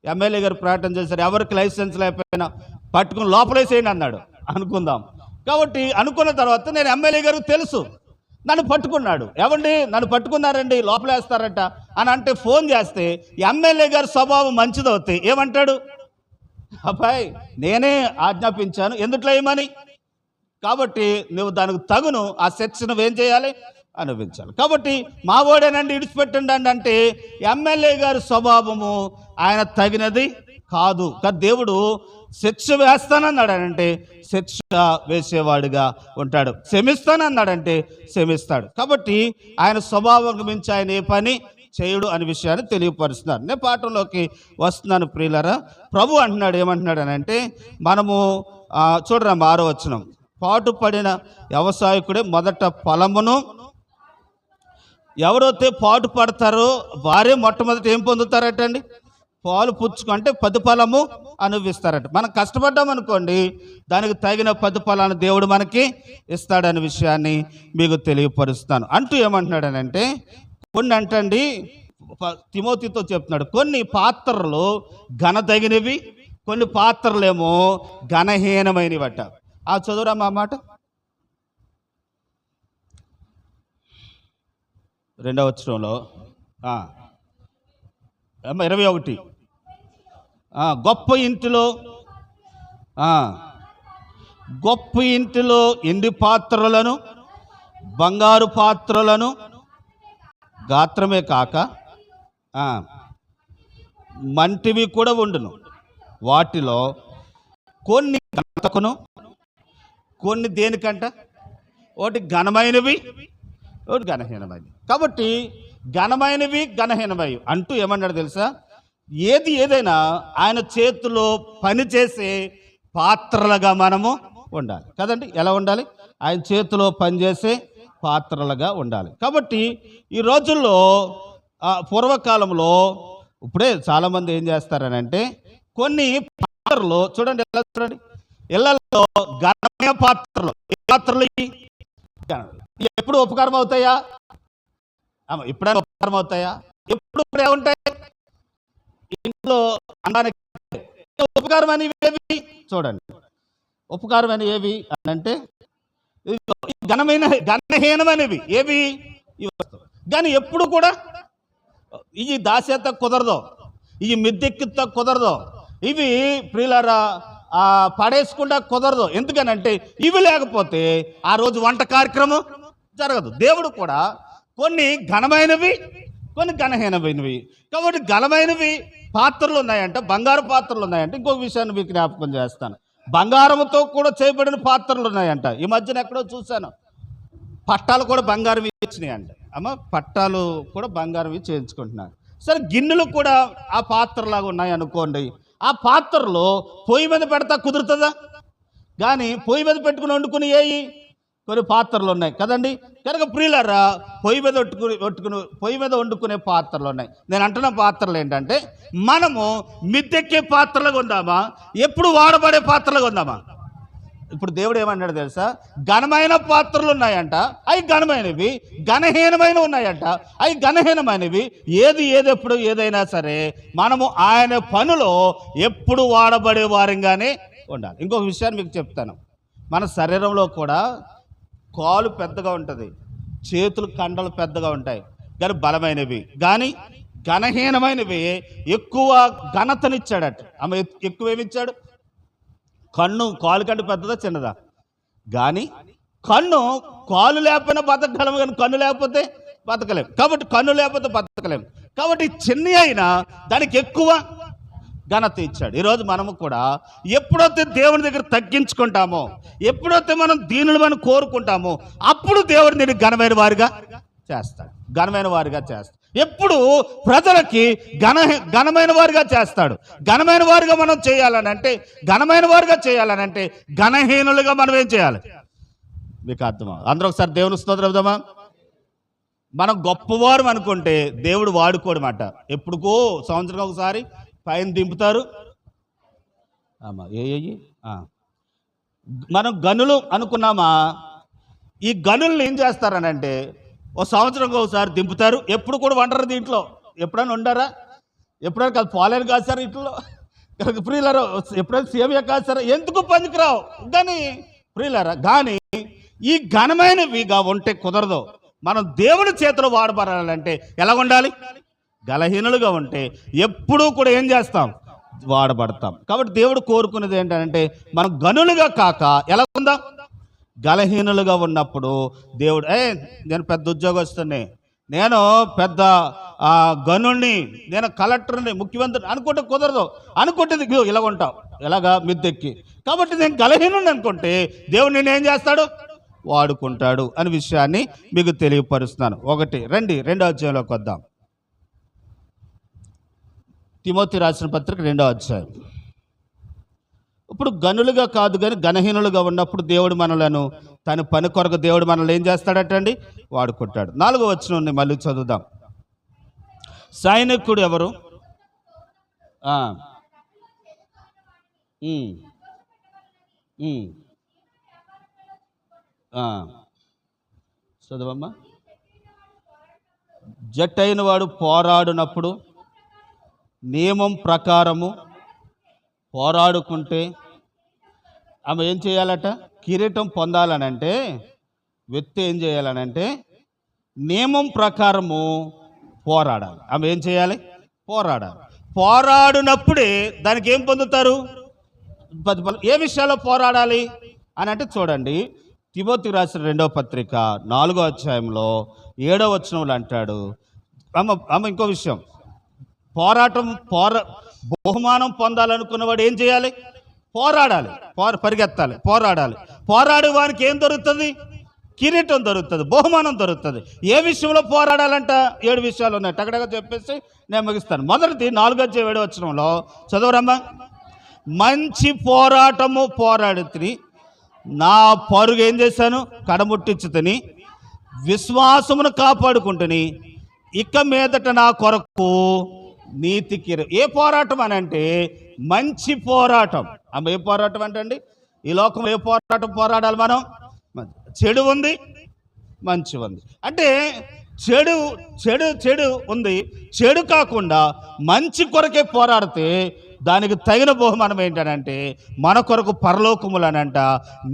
ఎమ్మెల్యే గారు ప్రకటన చేశారు, ఎవరికి లైసెన్స్ లేకపోయినా పట్టుకుని లోపలేసేయండి అన్నాడు అనుకుందాం. కాబట్టి అనుకున్న తర్వాత నేను ఎమ్మెల్యే గారికి తెలుసు, నన్ను పట్టుకున్నాడు. ఏమండి నన్ను పట్టుకున్నారండి, లోపలేస్తారట అని అంటే ఫోన్ చేస్తే ఎమ్మెల్యే గారి స్వభావం మంచిదవుతాయి. ఏమంటాడు, అబ్బాయి నేనే ఆజ్ఞాపించాను ఎందుట్లో ఏమని, కాబట్టి నువ్వు దానికి తగును ఆ శిక్ష నువ్వేం చేయాలి, అనుభవించాలి. కాబట్టి మా ఓడేనండి విడిచిపెట్టండి అంటే ఎమ్మెల్యే గారి స్వభావము ఆయన తగినది కాదు. కానీ దేవుడు శిక్ష వేస్తానన్నాడంటే శిక్ష వేసేవాడుగా ఉంటాడు, క్షమిస్తానన్నాడంటే క్షమిస్తాడు. కాబట్టి ఆయన స్వభావం మించి ఆయన ఏ పని చేయుడు అనే విషయాన్ని తెలియపరుస్తున్నారు. నేను పాఠంలోకి వస్తున్నాను ప్రియులారా. ప్రభు అంటున్నాడు, ఏమంటున్నాడు అని అంటే మనము చూడరా 6వ వచనం, పాటుపడిన వ్యవసాయకుడే మొదట ఫలమును, ఎవరైతే పాటు పడతారో వారే మొట్టమొదటి ఏం పొందుతారటండి, పాలు పుచ్చుకుంటే ప్రతిఫలము అనుభవిస్తారట. మనం కష్టపడ్డాం అనుకోండి, దానికి తగిన ప్రతిఫలాన్ని దేవుడు మనకి ఇస్తాడనే విషయాన్ని మీకు తెలియపరుస్తాను. అంటూ ఏమంటున్నాడనంటే కొన్ని అంటండి, తిమోతితో చెప్తున్నాడు, కొన్ని పాత్రలు ఘనతగినవి, కొన్ని పాత్రలేమో ఘనహీనమైనవి అట. చదువురామా మాట 2వ వచనంలో 21, గొప్ప ఇంటిలో ఎండి పాత్రలను బంగారు పాత్రలను గాత్రమే కాక మంటివి కూడా ఉండును. వాటిలో కొన్ని ఘనతకును, కొన్ని దేనికంట, ఒకటి ఘనమైనవి, ఒకటి ఘనహీనమైనవి. కాబట్టి ఘనమైనవి ఘనహీనమైనవి అంటూ ఏమన్నాడు తెలుసా, ఏదైనా ఆయన చేతిలో పనిచేసే పాత్రలుగా మనము ఉండాలి కదండి. ఎలా ఉండాలి, ఆయన చేతిలో పనిచేసే పాత్రలుగా ఉండాలి. కాబట్టి ఈ రోజుల్లో పూర్వకాలంలో ఇప్పుడే చాలామంది ఏం చేస్తారనంటే కొన్ని పాత్రలు చూడండి, ఎలా చూడండి, ఇళ్లలో ఘనమైన పాత్రలు, ఏ పాత్రలు ఎప్పుడు ఉపకారం అవుతాయా? ఎప్పుడైనా ఉపకారం అవుతాయా? ఎప్పుడు ఇప్పుడే ఉంటాయి ఇంట్లో అనడానికి. ఉపకారం అనేవి ఏవి చూడండి, ఉపకారం అని ఏవి అని అంటే ఘనహీనమైనవి ఏవి కానీ ఎప్పుడు కూడా ఇవి దాచేత కుదరదు, ఇవి మిద్దెక్కిత కుదరదు, ఇవి ప్రియులారా పడేసుకుంటా కుదరదు. ఎందుకనంటే ఇవి లేకపోతే ఆ రోజు వంట కార్యక్రమం జరగదు. దేవుడు కూడా కొన్ని ఘనమైనవి, కొన్ని ఘనహీనమైనవి. కాబట్టి ఘనమైనవి పాత్రలు ఉన్నాయంట, బంగారు పాత్రలు ఉన్నాయంట. ఇంకొక విషయాన్ని మీకు జ్ఞాపకం చేస్తాను, బంగారంతో కూడా చేయబడిన పాత్రలు ఉన్నాయంట. ఈ మధ్యన ఎక్కడో చూశాను, పట్టాలు కూడా బంగారం ఇచ్చినాయి అంట. పట్టాలు కూడా బంగారం చేయించుకుంటున్నారు. సరే, గిన్నెలు కూడా ఆ పాత్రలాగా ఉన్నాయి అనుకోండి. ఆ పాత్రలో పొయ్యి మీద పెడతా కుదురుతుందా? కానీ పొయ్యి మీద పెట్టుకుని వండుకుని కొన్ని పాత్రలు ఉన్నాయి కదండి. కనుక ప్రియులారా, పొయ్యి మీద వండుకునే పాత్రలు ఉన్నాయి. నేను అంటున్న పాత్రలు ఏంటంటే, మనము మిద్దెక్కే పాత్రలుగా ఉందామా, ఎప్పుడు వాడబడే పాత్రలుగా ఉందామా? ఇప్పుడు దేవుడు ఏమన్నాడు తెలుసా? ఘనమైన పాత్రలు ఉన్నాయంట, అవి ఘనమైనవి. ఘనహీనమైన ఉన్నాయంట, అవి ఘనహీనమైనవి. ఏది ఎప్పుడు ఏదైనా సరే మనము ఆయన పనులో ఎప్పుడు వాడబడే వారంగానే ఉండాలి. ఇంకొక విషయాన్ని మీకు చెప్తాను, మన శరీరంలో కూడా కాలు పెద్దగా ఉంటుంది, చేతులు కండలు పెద్దగా ఉంటాయి, కానీ బలమైనవి. కానీ ఘనహీనమైనవి ఎక్కువ ఘనతనిచ్చాడట. ఆమె ఎక్కువేమిచ్చాడు? కన్ను కాలు కంటే పెద్దదా చిన్నదా? కానీ కాలు లేకపోయినా బతకగలము, కానీ కన్ను లేకపోతే బతకలేము. కాబట్టి కన్ను లేకపోతే బతకలేము. కాబట్టి చిన్న అయినా దానికి ఎక్కువ ఘనత ఇచ్చాడు. ఈరోజు మనము కూడా ఎప్పుడైతే దేవుని దగ్గర తగ్గించుకుంటామో, ఎప్పుడైతే మనం దీనులమని కోరుకుంటామో, అప్పుడు దేవుడు నేను ఘనమైన వారిగా చేస్తాడు, ఘనమైన వారిగా చేస్తాడు. ఎప్పుడు ప్రజలకి ఘనమైన వారిగా చేస్తాడు. ఘనమైన వారిగా మనం చేయాలనంటే, ఘనమైన వారిగా చేయాలనంటే ఘనహీనులుగా మనం ఏం చేయాలి? మీకు అర్థమా? అందరూ ఒకసారి దేవుని స్తోత్రం చెప్దామా? మనం గొప్పవారు అనుకుంటే దేవుడు వాడుకోడమాట. ఎప్పుడుకో సంవత్సరం ఒకసారి పైన దింపుతారు. మనం గనులు అనుకున్నామా? ఈ గనుల్ని ఏం చేస్తారనంటే ఓ సంవత్సరంకి ఒకసారి దింపుతారు. ఎప్పుడు కూడా వండరు దీంట్లో. ఎప్పుడైనా వండారా? ఎప్పుడైనా కాదు పాలేరు కాసారు ఇంట్లో ప్రియులారా, ఎప్పుడైనా సేమియా కాసారా? ఎందుకు పనికిరావు. కానీ ప్రియులారా, కానీ ఈ ఘనమైనవిగా ఉంటే కుదరదు. మనం దేవుని చేతిలో వాడబడాలంటే ఎలా ఉండాలి? గలహీనులుగా ఉంటే ఎప్పుడూ కూడా ఏం చేస్తాం? వాడబడతాం. కాబట్టి దేవుడు కోరుకునేది ఏంటంటే మనం గనులుగా కాక ఎలా ఉందాం? గలహీనులుగా ఉన్నప్పుడు దేవుడు నేను పెద్ద ఉద్యోగస్తుని, నేను పెద్ద గనుణ్ణి, నేను కలెక్టర్ని, ముఖ్యమంత్రిని అనుకుంటే కుదరదు. అనుకుంటే ఇలా ఉంటాం, ఎలాగా? మిద్దెక్కి. కాబట్టి నేను గలహీనుని అనుకుంటే దేవుడు నేను ఏం చేస్తాడు? వాడుకుంటాడు అనే విషయాన్ని మీకు తెలియపరుస్తున్నాను. రెండో అధ్యాయంలోకి వద్దాం. తిమోతి రాసిన పత్రిక 2వ అధ్యాయం. ఇప్పుడు గనులుగా కాదు కానీ ఘనహీనులుగా ఉన్నప్పుడు దేవుడు మనలను తన పని కొరకు దేవుడు మనల్ని ఏం చేస్తాడటండి? వాడుకుంటాడు. 4వ వచనం మళ్ళీ చదువుదాం. సైనికుడు ఎవరు? చదవమ్మా. జట్టైన వాడు పోరాడునప్పుడు నియమం ప్రకారము పోరాడుకుంటే ఆమె ఏం చేయాలట? కిరీటం పొందాలనంటే వ్యక్తి ఏం చేయాలనంటే నియమం ప్రకారము పోరాడాలి. ఆమె ఏం చేయాలి? పోరాడాలి. పోరాడినప్పుడే దానికి ఏం పొందుతారు? ఏ విషయాల్లో పోరాడాలి అని అంటే చూడండి, తిమోతి రాసిన 2వ పత్రిక 4వ అధ్యాయంలో 7వ వచనంలో అంటాడు. ఇంకో విషయం, బహుమానం పొందాలనుకున్నవాడు ఏం చేయాలి? పోరాడాలి, పరిగెత్తాలి, పోరాడాలి. పోరాడే వారికి ఏం దొరుకుతుంది? కిరీటం దొరుకుతుంది, బహుమానం దొరుకుతుంది. ఏ విషయంలో పోరాడాలంట? 7 విషయాలు ఉన్నాయి. టగడగా చెప్పేసి నేను ముగిస్తాను. మొదటిది 4వ వచనంలో చదవరమ్మా. మంచి పోరాటము పోరాడితిని, నా పరుగు ఏం చేశాను? కడముట్టించుతని, విశ్వాసమును కాపాడుకుంటుని, ఇక మీదట నా కొరకు నీతి కిరీటం. ఏ పోరాటం అని అంటే మంచి పోరాటం. అమ్మ ఏ పోరాటం అంటే అండి, ఈ లోకంలో ఏ పోరాటం పోరాడాలి మనం? చెడు ఉంది, మంచి ఉంది. అంటే చెడు చెడు చెడు ఉంది, చెడు కాకుండా మంచి కొరకే పోరాడితే దానికి తగిన బహుమానం ఏంటనంటే మన కొరకు పరలోకములనంట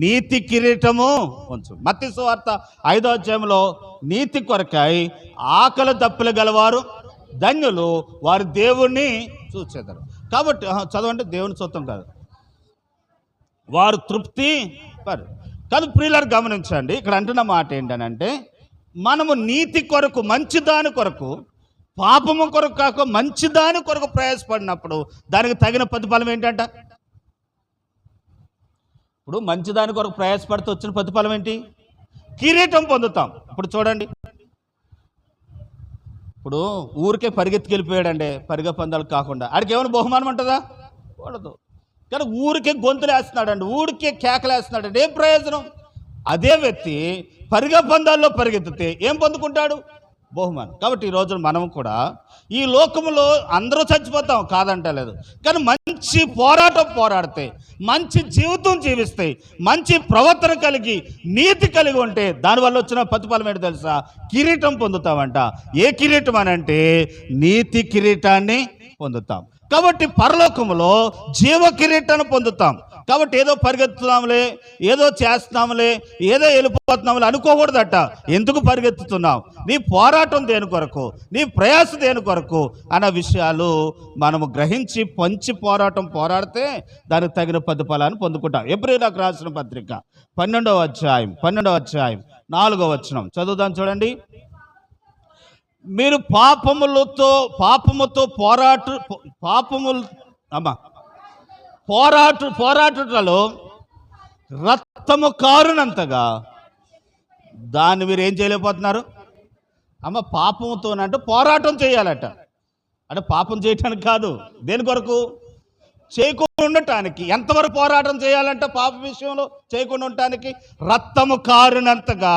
నీతి కిరీటము ఉంచు. మత్తయి సువార్త 5వ అధ్యాయంలో నీతి కొరకై ఆకలి దప్పులు గలవారు ధన్యులు, వారి దేవుణ్ణి చూసేదారు. కాబట్టి చదవండి, దేవుని చూద్దాం కాదు, వారు తృప్తి పరు కాదు. ప్రియులారు గమనించండి, ఇక్కడ అంటున్న మాట ఏంటనంటే మనము నీతి కొరకు, మంచిదాని కొరకు, పాపము కొరకు కాక మంచిదాని కొరకు ప్రయాసపడినప్పుడు దానికి తగిన ప్రతిఫలం ఏంటంట? ఇప్పుడు మంచిదాని కొరకు ప్రయాసపడితే వచ్చిన ప్రతిఫలం ఏంటి? కిరీటం పొందుతాం. ఇప్పుడు చూడండి, ఇప్పుడు ఊరికే పరిగెత్తుకెళ్ళిపోయాడండి, పరిగె పందాలు కాకుండా, ఆడికి ఏమైనా బహుమానం ఉంటుందా? కూడదు. కానీ ఊరికే గొంతులు వేస్తున్నాడండి, ఊరికే కేకలు వేస్తున్నాడండి, ఏం ప్రయోజనం? అదే వ్యక్తి పరిగె పందాల్లో పరిగెత్తితే ఏం పొందుకుంటాడు? బహుమానం. కాబట్టి ఈ రోజున మనం కూడా ఈ లోకంలో అందరూ చచ్చిపోతాం కాదంటలేదు, కానీ మంచి పోరాటం పోరాడితే, మంచి జీవితం జీవిస్తే, మంచి ప్రవర్తన కలిగి నీతి కలిగి ఉంటే దానివల్ల వచ్చిన ప్రతిఫలం ఏంటి తెలుసా? కిరీటం పొందుతామంట. ఏ కిరీటం అని అంటే నీతి కిరీటాన్ని పొందుతాం. కాబట్టి పరలోకములో జీవ కిరీటాన్ని పొందుతాం. కాబట్టి ఏదో పరిగెత్తుతున్నాంలే, ఏదో చేస్తున్నాంలే, ఏదో వెళ్ళిపోతున్నాంలే అనుకోకూడదట. ఎందుకు పరిగెత్తుతున్నావు? నీ పోరాటం దేని కొరకు, నీ ప్రయాస దేని కొరకు అన్న విషయాలు మనము గ్రహించి మంచి పోరాటం పోరాడితే దానికి తగిన ప్రతిఫలాన్ని పొందుకుంటాం. ఎబ్రీయులకు రాసిన పత్రిక 12వ అధ్యాయం 4వ వచనం చదువుదాం చూడండి. మీరు పోరాటలో రక్తము కారునంతగా దాన్ని మీరు ఏం చేయలేకపోతున్నారు? పాపముతోనంటే పోరాటం చేయాలట. అంటే పాపం చేయటానికి కాదు, దేని కొరకు? చేయకుండా ఉండటానికి. ఎంతవరకు పోరాటం చేయాలంటే పాప విషయంలో చేయకుండా ఉండటానికి రక్తము కారునంతగా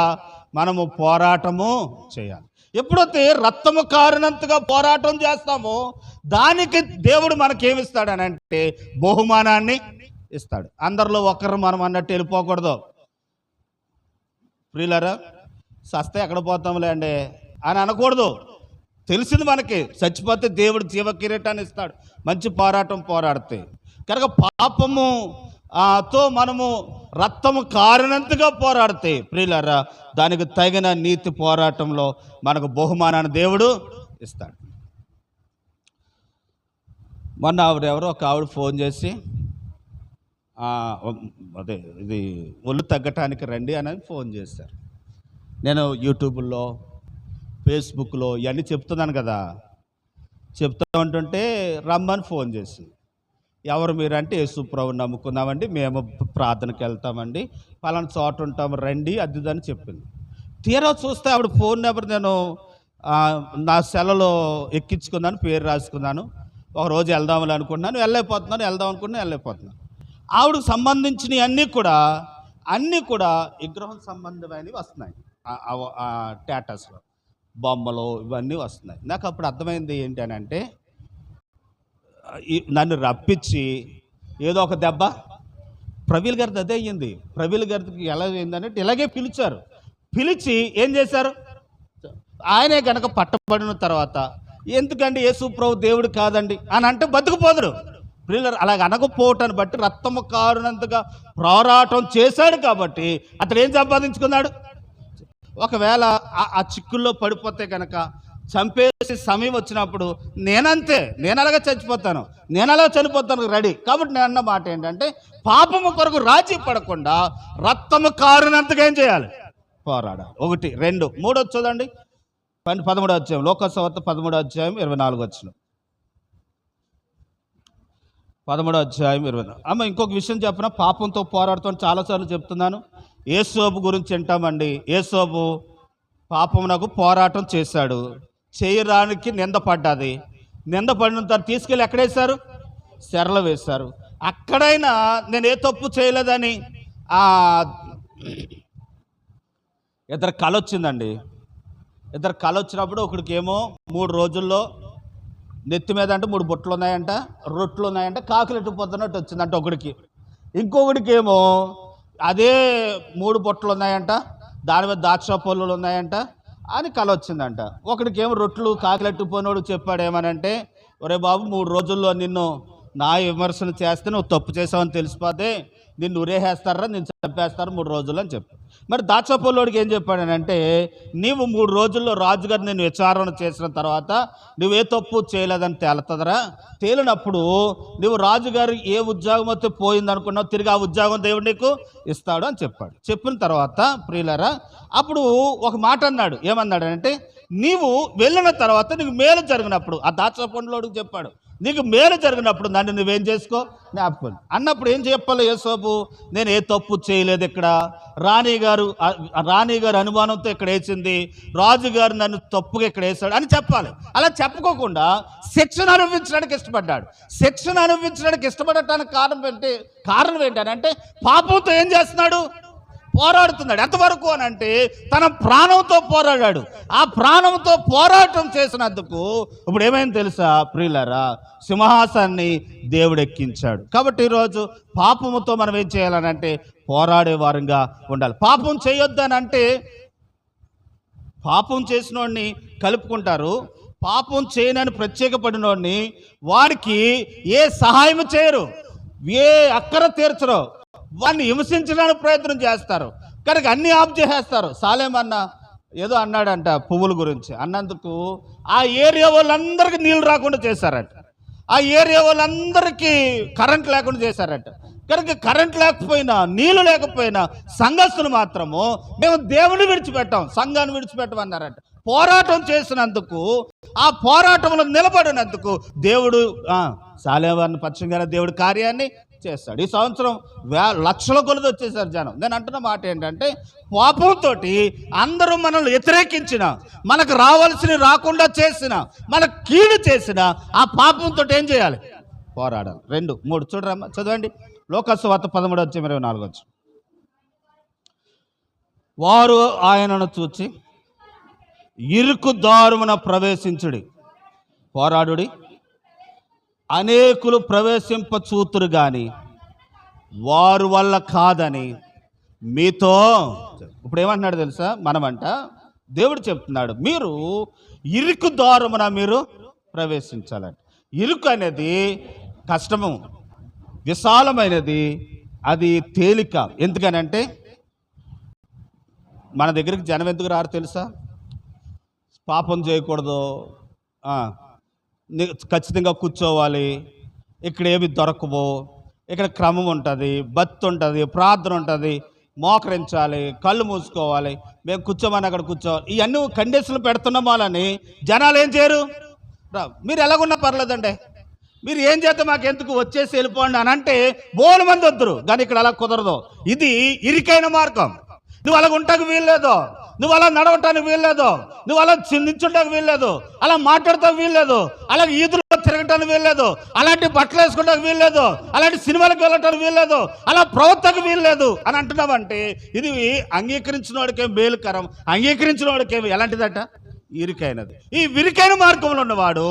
మనము పోరాటము చేయాలి. ఎప్పుడైతే రక్తము కారినంతగా పోరాటం చేస్తామో దానికి దేవుడు మనకేమిస్తాడని అంటే బహుమానాన్ని ఇస్తాడు. అందరిలో ఒకరు మనం అన్నట్టు వెళ్ళిపోకూడదు. ప్రియులారా, సస్తే ఎక్కడ పోతాంలే అండి అని అనకూడదు. తెలిసింది మనకి, చచ్చిపోతే దేవుడు జీవ కిరీటాన్ని ఇస్తాడు మంచి పోరాటం పోరాడితే. కనుక పాపము తో మనము రక్తము కారినంతగా పోరాడితే ప్రియులారా దానికి తగిన నీతి పోరాటంలో మనకు బహుమానాన్ని దేవుడు ఇస్తాడు. మొన్న ఎవరో ఒక ఆవిడ ఫోన్ చేసి అదే ఇది ఒళ్ళు తగ్గటానికి రండి అని ఫోన్ చేశారు. నేను యూట్యూబ్లో, ఫేస్బుక్లో ఇవన్నీ చెప్తున్నాను కదా, చెప్తూ ఉంటుంటే రమ్మని ఫోన్ చేసింది. ఎవరు మీరంటే యేసు ప్రభువుని నమ్ముకున్నామండి, మేము ప్రార్థనకి వెళ్తామండి, పలానా చోట ఉంటాము రండి, అద్దని చెప్పింది. తీరా చూస్తే ఆవిడ ఫోన్ నెంబర్ నేను నా సెలలో ఎక్కించుకున్నాను, పేరు రాసుకున్నాను. ఒకరోజు వెళ్దామని అనుకుంటున్నాను, వెళ్దాం అనుకుంటున్నాను. ఆవిడకు సంబంధించినవి అన్నీ కూడా విగ్రహం సంబంధమైనవి వస్తున్నాయి. స్టేటస్లో బొమ్మలు ఇవన్నీ వస్తున్నాయి. నాకు అప్పుడు అర్థమైంది ఏంటి అని అంటే నన్ను రప్పించి ఏదో ఒక దెబ్బ ప్రవీల్ గారిది అదే అయ్యింది. ప్రవీల్ గారికి ఎలా అయిందనంటే ఇలాగే పిలిచి ఏం చేశారు? ఆయనే కనుక పట్టబడిన తర్వాత ఎందుకండి యేసు ప్రభు దేవుడు కాదండి అని అంటే బతుకుపోదురు. ప్రియులారా, అలాగ అనకపోవటాన్ని బట్టి రక్తము కారునంతగా పోరాటం చేశాడు కాబట్టి అతడు ఏం సంపాదించుకున్నాడు? ఒకవేళ ఆ చిక్కుల్లో పడిపోతే కనుక చంపేసి సమయం వచ్చినప్పుడు నేను అలాగే చచ్చిపోతాను, నేను అలా చనిపోతాను రెడీ. కాబట్టి నేను అన్న మాట ఏంటంటే పాపము కొరకు రాజీ పడకుండా రక్తము కారునంతగా ఏం చేయాలి? పోరాడాలి. 1, 2, 3 చూడండి. 13వ అధ్యాయం లోకసువార్త 13వ అధ్యాయం 24 వచనం. 13వ అధ్యాయం 24. అమ్మ ఇంకొక విషయం చెప్పిన, పాపంతో పోరాడుతాను చాలాసార్లు చెప్తున్నాను. యేసోబు గురించి వింటామండి. యేసోబు పాపమునకు పోరాటం చేశాడు, చేయడానికి నిందపడ్డది. నిందపడిన తర్వాత తీసుకెళ్ళి ఎక్కడేశారు? శరలో వేశారు. అక్కడైనా నేను ఏ తప్పు చేయలేదని ఇద్దరు కళ వచ్చిందండి. ఇద్దరు కళ వచ్చినప్పుడు ఒకడికేమో 3 రోజుల్లో నెత్తి మీద అంటే 3 బుట్టలు ఉన్నాయంట, రొట్లు ఉన్నాయంట, కాకులు ఎట్టుకుపోతున్నట్టు వచ్చిందంట ఒకడికి. ఇంకొకడికి ఏమో అదే 3 బుట్టలు ఉన్నాయంట, దాని మీద ద్రాక్ష పళ్ళు ఉన్నాయంట అని కల వచ్చిందంట. ఒకడికి ఏమో రొట్లు కాకులు ఎట్టుకుపోయినోడు చెప్పాడు ఏమనంటే, ఒరే బాబు 3 రోజుల్లో నిన్ను నా విమర్శన చేస్తే నువ్వు తప్పు చేసావని తెలిసిపోతే నిన్ను ఉరేసేస్తారా, నేను చంపేస్తారు 3 రోజులు అని చెప్పి. మరి దాచపల్లోడికి ఏం చెప్పాడనంటే, నీవు 3 రోజుల్లో రాజుగారు నేను విచారణ చేసిన తర్వాత నువ్వే తప్పు చేయలేదని తేలుతుందరా, తేలినప్పుడు నువ్వు రాజుగారు ఏ ఉద్యోగం అయితే పోయింది అనుకున్నావు తిరిగి ఆ ఉద్యోగం దేవుడు నీకు ఇస్తాడు అని చెప్పాడు. చెప్పిన తర్వాత ప్రియులారా అప్పుడు ఒక మాట అన్నాడు. ఏమన్నాడంటే, నీవు వెళ్ళిన తర్వాత నీకు మేలు జరిగినప్పుడు, ఆ దాచపండులోడికి చెప్పాడు, నీకు మేలు జరిగినప్పుడు నన్ను నువ్వేం చేసుకో జ్ఞాపకం అన్నప్పుడు ఏం చెప్పాలి యేసోబు, నేను ఏ తప్పు చేయలేదు, ఇక్కడ రాణిగారు అనుమానంతో ఇక్కడ వేసింది, రాజుగారు నన్ను తప్పుగా ఇక్కడ వేసాడు అని చెప్పాలి. అలా చెప్పుకోకుండా శిక్షణ అనుభవించడానికి ఇష్టపడ్డాడు. శిక్షణ అనుభవించడానికి ఇష్టపడటానికి కారణం ఏంటంటే పాపంతో ఏం చేస్తున్నాడు, పోరాడుతున్నాడు. ఎంతవరకు అని అంటే తన ప్రాణంతో పోరాడాడు. ఆ ప్రాణంతో పోరాటం చేసినందుకు ఇప్పుడు ఏమైంది తెలుసా ప్రియులారా, సింహాసాన్ని దేవుడు ఎక్కించాడు. కాబట్టి ఈరోజు పాపముతో మనం ఏం చేయాలనంటే పోరాడే వారంగా ఉండాలి. పాపం చేయొద్దని అంటే పాపం చేసిన వాడిని కలుపుకుంటారు, పాపం చేయనని ప్రత్యేకపడినోడిని వాడికి ఏ సహాయం చేయరు, ఏ అక్కర తీర్చరు, వాడిని హింసించడానికి ప్రయత్నం చేస్తారు, కనుక అన్నీ ఆఫ్ చేసేస్తారు. సాలేమన్న ఏదో అన్నాడంట పువ్వుల గురించి, అన్నందుకు ఆ ఏరియా వాళ్ళందరికీ నీళ్ళు రాకుండా చేశారట, ఆ ఏరియా వాళ్ళందరికీ కరెంట్ లేకుండా చేశారట. కనుక కరెంట్ లేకపోయినా నీళ్ళు లేకపోయినా సంఘస్థులు మాత్రము మేము దేవుని విడిచిపెట్టాం, సంఘాన్ని విడిచిపెట్టమన్నారట. పోరాటం చేసినందుకు, ఆ పోరాటంలో నిలబడినందుకు దేవుడు సాలేవారిని పక్షంగా దేవుడు కార్యాన్ని చేస్తాడు. ఈ సంవత్సరం లక్షల కొలది వచ్చేసారు జనం. నేను అంటున్న మాట ఏంటంటే, పాపంతో అందరూ మనల్ని వ్యతిరేకించిన, మనకు రావాల్సిన రాకుండా చేసిన, మనకు కీడు చేసిన ఆ పాపంతో ఏం చేయాలి, పోరాడాలి. 2, 3 చూడరమ్మా, చదవండి. లోకసువార్త 13:24. వారు ఆయనను చూచి ఇరుకు దారుమున ప్రవేశించుడి, పోరాడుడి, అనేకులు ప్రవేశింప చూతురు గాని వారు వల్ల కాదని మీతో. ఇప్పుడు ఏమంటున్నాడు తెలుసా, మనమంట దేవుడు చెప్తున్నాడు మీరు ఇరుకు దారుమున మీరు ప్రవేశించాలంట. ఇరుకు అనేది కష్టము, విశాలమైనది, అది తేలిక. ఎందుకనంటే మన దగ్గరికి జనం ఎందుకు రారు తెలుసా, పాపం చేయకూడదు, ఖచ్చితంగా కూర్చోవాలి, ఇక్కడ ఏమి దొరకవు, ఇక్కడ క్రమం ఉంటుంది, భక్తి ఉంటుంది, ప్రార్థన ఉంటుంది, మోకరించాలి, కళ్ళు మూసుకోవాలి, మేము కూర్చోమని అక్కడ కూర్చోవాలి. ఇవన్నీ కండిషన్లు పెడుతున్నాం వాళ్ళని జనాలు ఏం చేయరు. మీరు ఎలాగున్నా పర్లేదండి, మీరు ఏం చేస్తే మాకు ఎందుకు, వచ్చేసి వెళ్ళిపోండి అని అంటే బోలు మంది వద్దరు. కానీ ఇక్కడ అలా కుదరదు. ఇది ఇరికైన మార్గం. నువ్వు అలాగ ఉంటాకు వీల్లేదు, నువ్వు అలా నడవటానికి వీల్లేదు, నువ్వు అలా నిల్చుంటానికి వీల్లేదు, అలా మాట్లాడటానికి వీల్లేదు, అలాగే ఈదులో తిరగటానికి వీల్లేదు, అలాంటి బట్టలు వేసుకోవడానికి వీల్లేదు, అలాంటి సినిమాలకు వెళ్ళటానికి వీల్లేదు, అలా ప్రవర్తనకు వీల్లేదు అని అంటున్నావంటే ఇది అంగీకరించిన వాడికేం మేలుకరం, అంగీకరించిన వాడికేమి ఎలాంటిదట, ఇరుకైనది. ఈ విరికైన మార్గంలో ఉన్నవాడు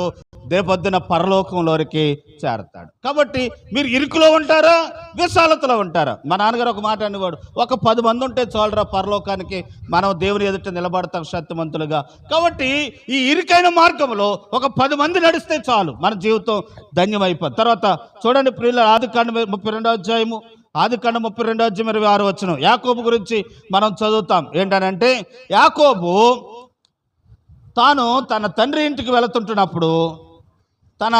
రేపొద్దున పరలోకంలోకి చేరతాడు. కాబట్టి మీరు ఇరుకులో ఉంటారా, విశాలతలో ఉంటారా? మా నాన్నగారు ఒక మాట అనేవాడు, ఒక 10 మంది ఉంటే చాలరా పరలోకానికి, మనం దేవుని ఎదుట నిలబడతాం శక్తిమంతులుగా. కాబట్టి ఈ ఇరుకైన మార్గంలో ఒక 10 మంది నడిస్తే చాలు, మన జీవితం ధన్యమైపోతుంది. తర్వాత చూడండి ప్రియుల, ఆదికాండం 32వ అధ్యాయము, ఆదికాండం 32వ అధ్యాయం 26వ వచనం, యాకోబు గురించి మనం చదువుతాం. ఏంటనంటే యాకోబు తాను తన తండ్రి ఇంటికి వెళుతుంటున్నప్పుడు తన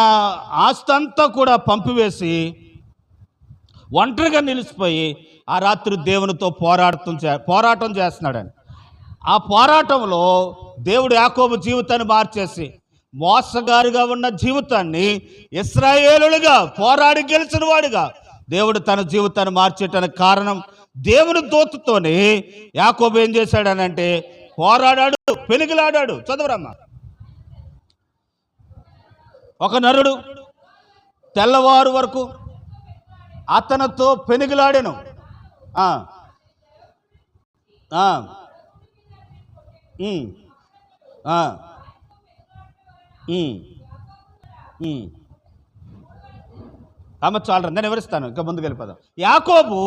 ఆస్తంతా కూడా పంపివేసి ఒంటరిగా నిలిచిపోయి ఆ రాత్రి దేవునితో పోరాటం చేస్తున్నాడని. ఆ పోరాటంలో దేవుడు యాకోబు జీవితాన్ని మార్చేసి మోసగారిగా ఉన్న జీవితాన్ని ఇశ్రాయేలుగా పోరాడి గెలిచిన వాడిగా దేవుడు తన జీవితాన్ని మార్చేయటానికి కారణం దేవుని దూతతోనే యాకోబు ఏం చేశాడనంటే పోరాడాడు, పెనుగులాడాడు. చదవరమ్మా. ఒక నరుడు తెల్లవారు వరకు అతనితో పెనుగులాడాను. అమ్మ చాలరా, నేను వివరిస్తాను, ఇంకా ముందుకు వెళ్ళిపోదాం. యాకోబు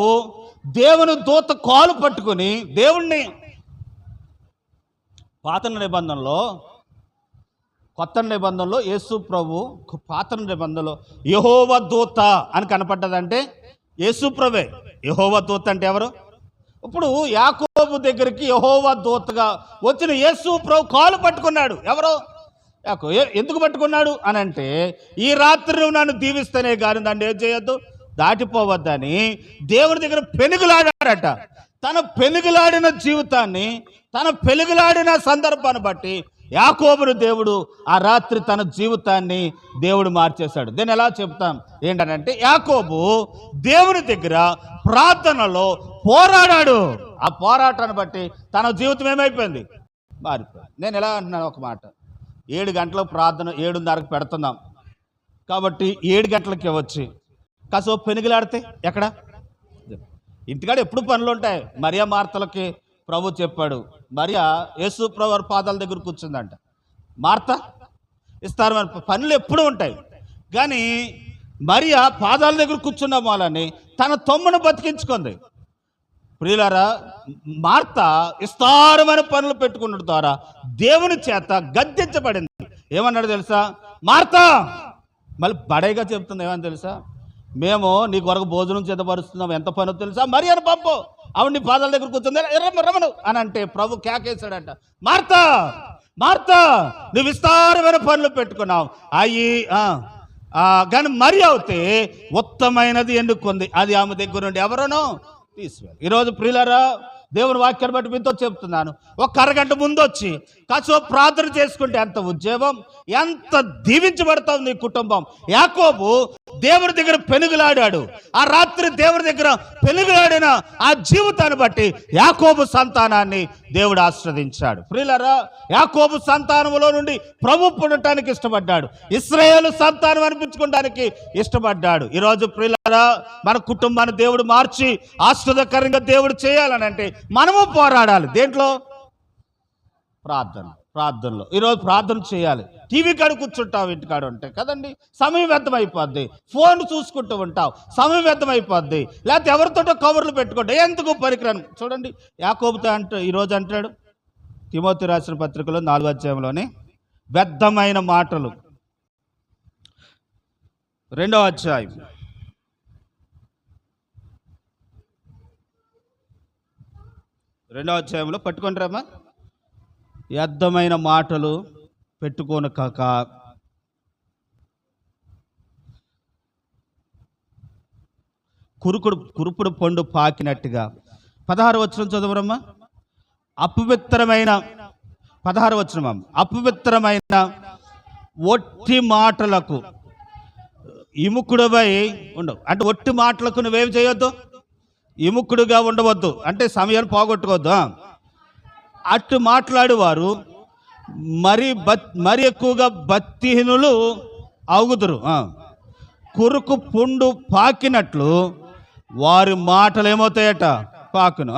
దేవుని దూత కాలు పట్టుకుని దేవుణ్ణి, పాత నిబంధనలో, కొత్త నిబంధనలో యేసు ప్రభు, పాత నిబంధనలో యెహోవా దూత అని కనపడ్డదంటే యేసు ప్రభే. యెహోవా దూత అంటే ఎవరు? ఇప్పుడు యాకోబు దగ్గరికి యెహోవా దూతగా వచ్చిన యేసు ప్రభు కాలు పట్టుకున్నాడు. ఎవరు? ఎందుకు పట్టుకున్నాడు అని అంటే, ఈ రాత్రి నువ్వు నన్ను దీవిస్తేనే కానీ నన్ను ఏం చేయొద్దు, దాటిపోవద్దని దేవుని దగ్గర పెనుగులాడాడట. తన పెనుగులాడిన జీవితాన్ని, తన పెనుగులాడిన సందర్భాన్ని బట్టి యాకోబును దేవుడు ఆ రాత్రి తన జీవితాన్ని దేవుడు మార్చేశాడు. దీన్ని ఎలా చెప్తాం ఏంటనంటే, యాకోబు దేవుని దగ్గర ప్రార్థనలో పోరాడాడు. ఆ పోరాటాన్ని బట్టి తన జీవితం ఏమైపోయింది, మారిపోయింది. నేను ఎలా అంటున్నాను, ఒక మాట, 7 గంటలకు ప్రార్థన 7:30కి పెడుతున్నాం కాబట్టి 7 గంటలకి వచ్చి కాసేపు పెనుగులాడితే ఎక్కడ? ఇంటికాడ ఎప్పుడు పనులు ఉంటాయి. మరియా మార్తలకి ప్రభు చెప్పాడు, మరియా యేసు ప్రభు వారి పాదాల దగ్గర కూర్చుందంట. మార్త ఇస్తారు, మరి పనులు ఎప్పుడు ఉంటాయి. కానీ మరియా పాదాల దగ్గర కూర్చున్న వాళ్ళని తన తమ్మును బతికించుకుంది. ప్రియులారా, మార్త విస్తారమైన పనులు పెట్టుకున్న ద్వారా దేవుని చేత గద్దించబడింది. ఏమన్నాడు తెలుసా? మార్త, మళ్ళీ బడైగా చెప్తుంది, ఏమని తెలుసా? మేము నీ కొరకు భోజనం చేతపరుస్తున్నాం, ఎంత పని తెలుసా? మరి అని పంపు, ఆవిడ నీ పాదాల దగ్గర కూర్చుంది, రమను అని అంటే ప్రభు కేకేశాడంట, మార్త మార్త, నువ్వు విస్తారమైన పనులు పెట్టుకున్నావు, అయ్యి కానీ మరి అవుతే ఉత్తమైనది ఎన్నుకుంది, అది ఆమె దగ్గర నుండి ఎవరనో తీసుకెళ్ళి. ఈరోజు ప్రియులారా, దేవుని వాక్యాన్ని బట్టి మీతో చెప్తున్నాను, ఒక అరగంట ముందు వచ్చి కాసేపు ప్రార్థన చేసుకుంటే ఎంత ఉద్యోగం, ఎంత దీవించబడతావు నీ కుటుంబం. యాకోబు దేవుని దగ్గర పెనుగులాడాడు. ఆ రాత్రి దేవుని దగ్గర పెనుగులాడిన ఆ జీవితాన్ని బట్టి యాకోబు సంతానాన్ని దేవుడు ఆశ్రదించాడు. ప్రియులారా, యాకోబు సంతానములో నుండి ప్రభు పుట్టడానికి ఇష్టపడ్డాడు, ఇశ్రాయేలు సంతానం అనిపించుకోవడానికి ఇష్టపడ్డాడు. ఈరోజు ప్రియులారా, మన కుటుంబాన్ని దేవుడు మార్చి ఆశ్రదకరంగా దేవుడు చేయాలని అంటే మనము పోరాడాలి. దేంట్లో? ప్రార్థనలో. ఈరోజు ప్రార్థన చేయాలి. టీవీ కాడ కూర్చుంటావు, ఇంటికాడ ఉంటాయి కదండి, సమయం వ్యర్థమైపోద్ది. ఫోన్ చూసుకుంటూ ఉంటావు, సమయం వ్యర్థమైపోద్ది. లేకపోతే ఎవరితోటో కవర్లు పెట్టుకుంటా, ఎందుకు పరికరం. చూడండి, యాకోబుతో ఈరోజు అంటాడు, తిమోతి రాసిన పత్రికలో 4వ అధ్యాయంలోనే వ్యర్థమైన మాటలు, 2వ అధ్యాయం 2వ అధ్యాయంలో పట్టుకుంటారమ్మా. వ్యర్థమైన మాటలు పెట్టుకోను కాక కురుపుడు పండు పాకినట్టుగా. 16వ వచనం చదువురమ్మా. అపవిత్రమైన 16వ వచనం, అపవిత్రమైన ఒట్టి మాటలకు విముఖుడవై ఉండవు. అంటే ఒట్టి మాటలకు నువ్వేం చేయొద్దు, విముఖుడుగా ఉండవద్దు, అంటే సమయాన్ని పోగొట్టుకోవద్దు. అట్టు మాట్లాడేవారు మరి ఎక్కువగా భక్తిహీనులు అవుగుదురు. కురుకు పుండు పాకినట్లు వారి మాటలు ఏమవుతాయట, పాకును.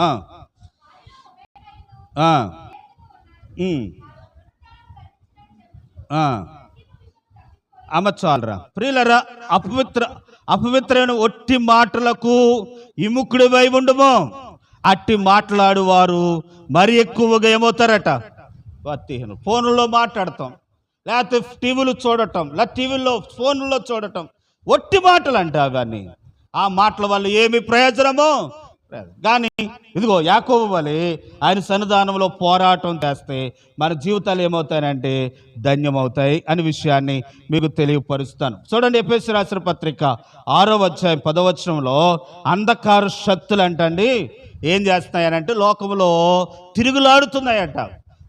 అమర్చాలరా ప్రియులరా, అపవిత్రమైన ఒట్టి మాటలకు విముఖుడివై ఉండము. అట్టి మాట్లాడువారు మరి ఎక్కువగా ఏమవుతారట, భక్తిహీనులు. ఫోన్లో మాట్లాడటం, లేకపోతే టీవీలు చూడటం, లేదా టీవీలో ఫోన్లో చూడటం, ఒట్టి మాటలు అంట. అవన్నీ ఆ మాటల వల్ల ఏమి ప్రయోజనమో. కానీ ఇదిగో యాకోబు వలె ఆయన సన్నిధానంలో పోరాటం చేస్తే మన జీవితాలు ఏమవుతాయంటే ధన్యమవుతాయి అనే విషయాన్ని మీకు తెలియపరుస్తాను. చూడండి, ఎఫెసీ రాసిన పత్రిక 6వ అధ్యాయం 10వ వచనంలో అంధకార శక్తులు అంటండి ఏం చేస్తున్నాయనంటే లోకంలో తిరుగులాడుతున్నాయట.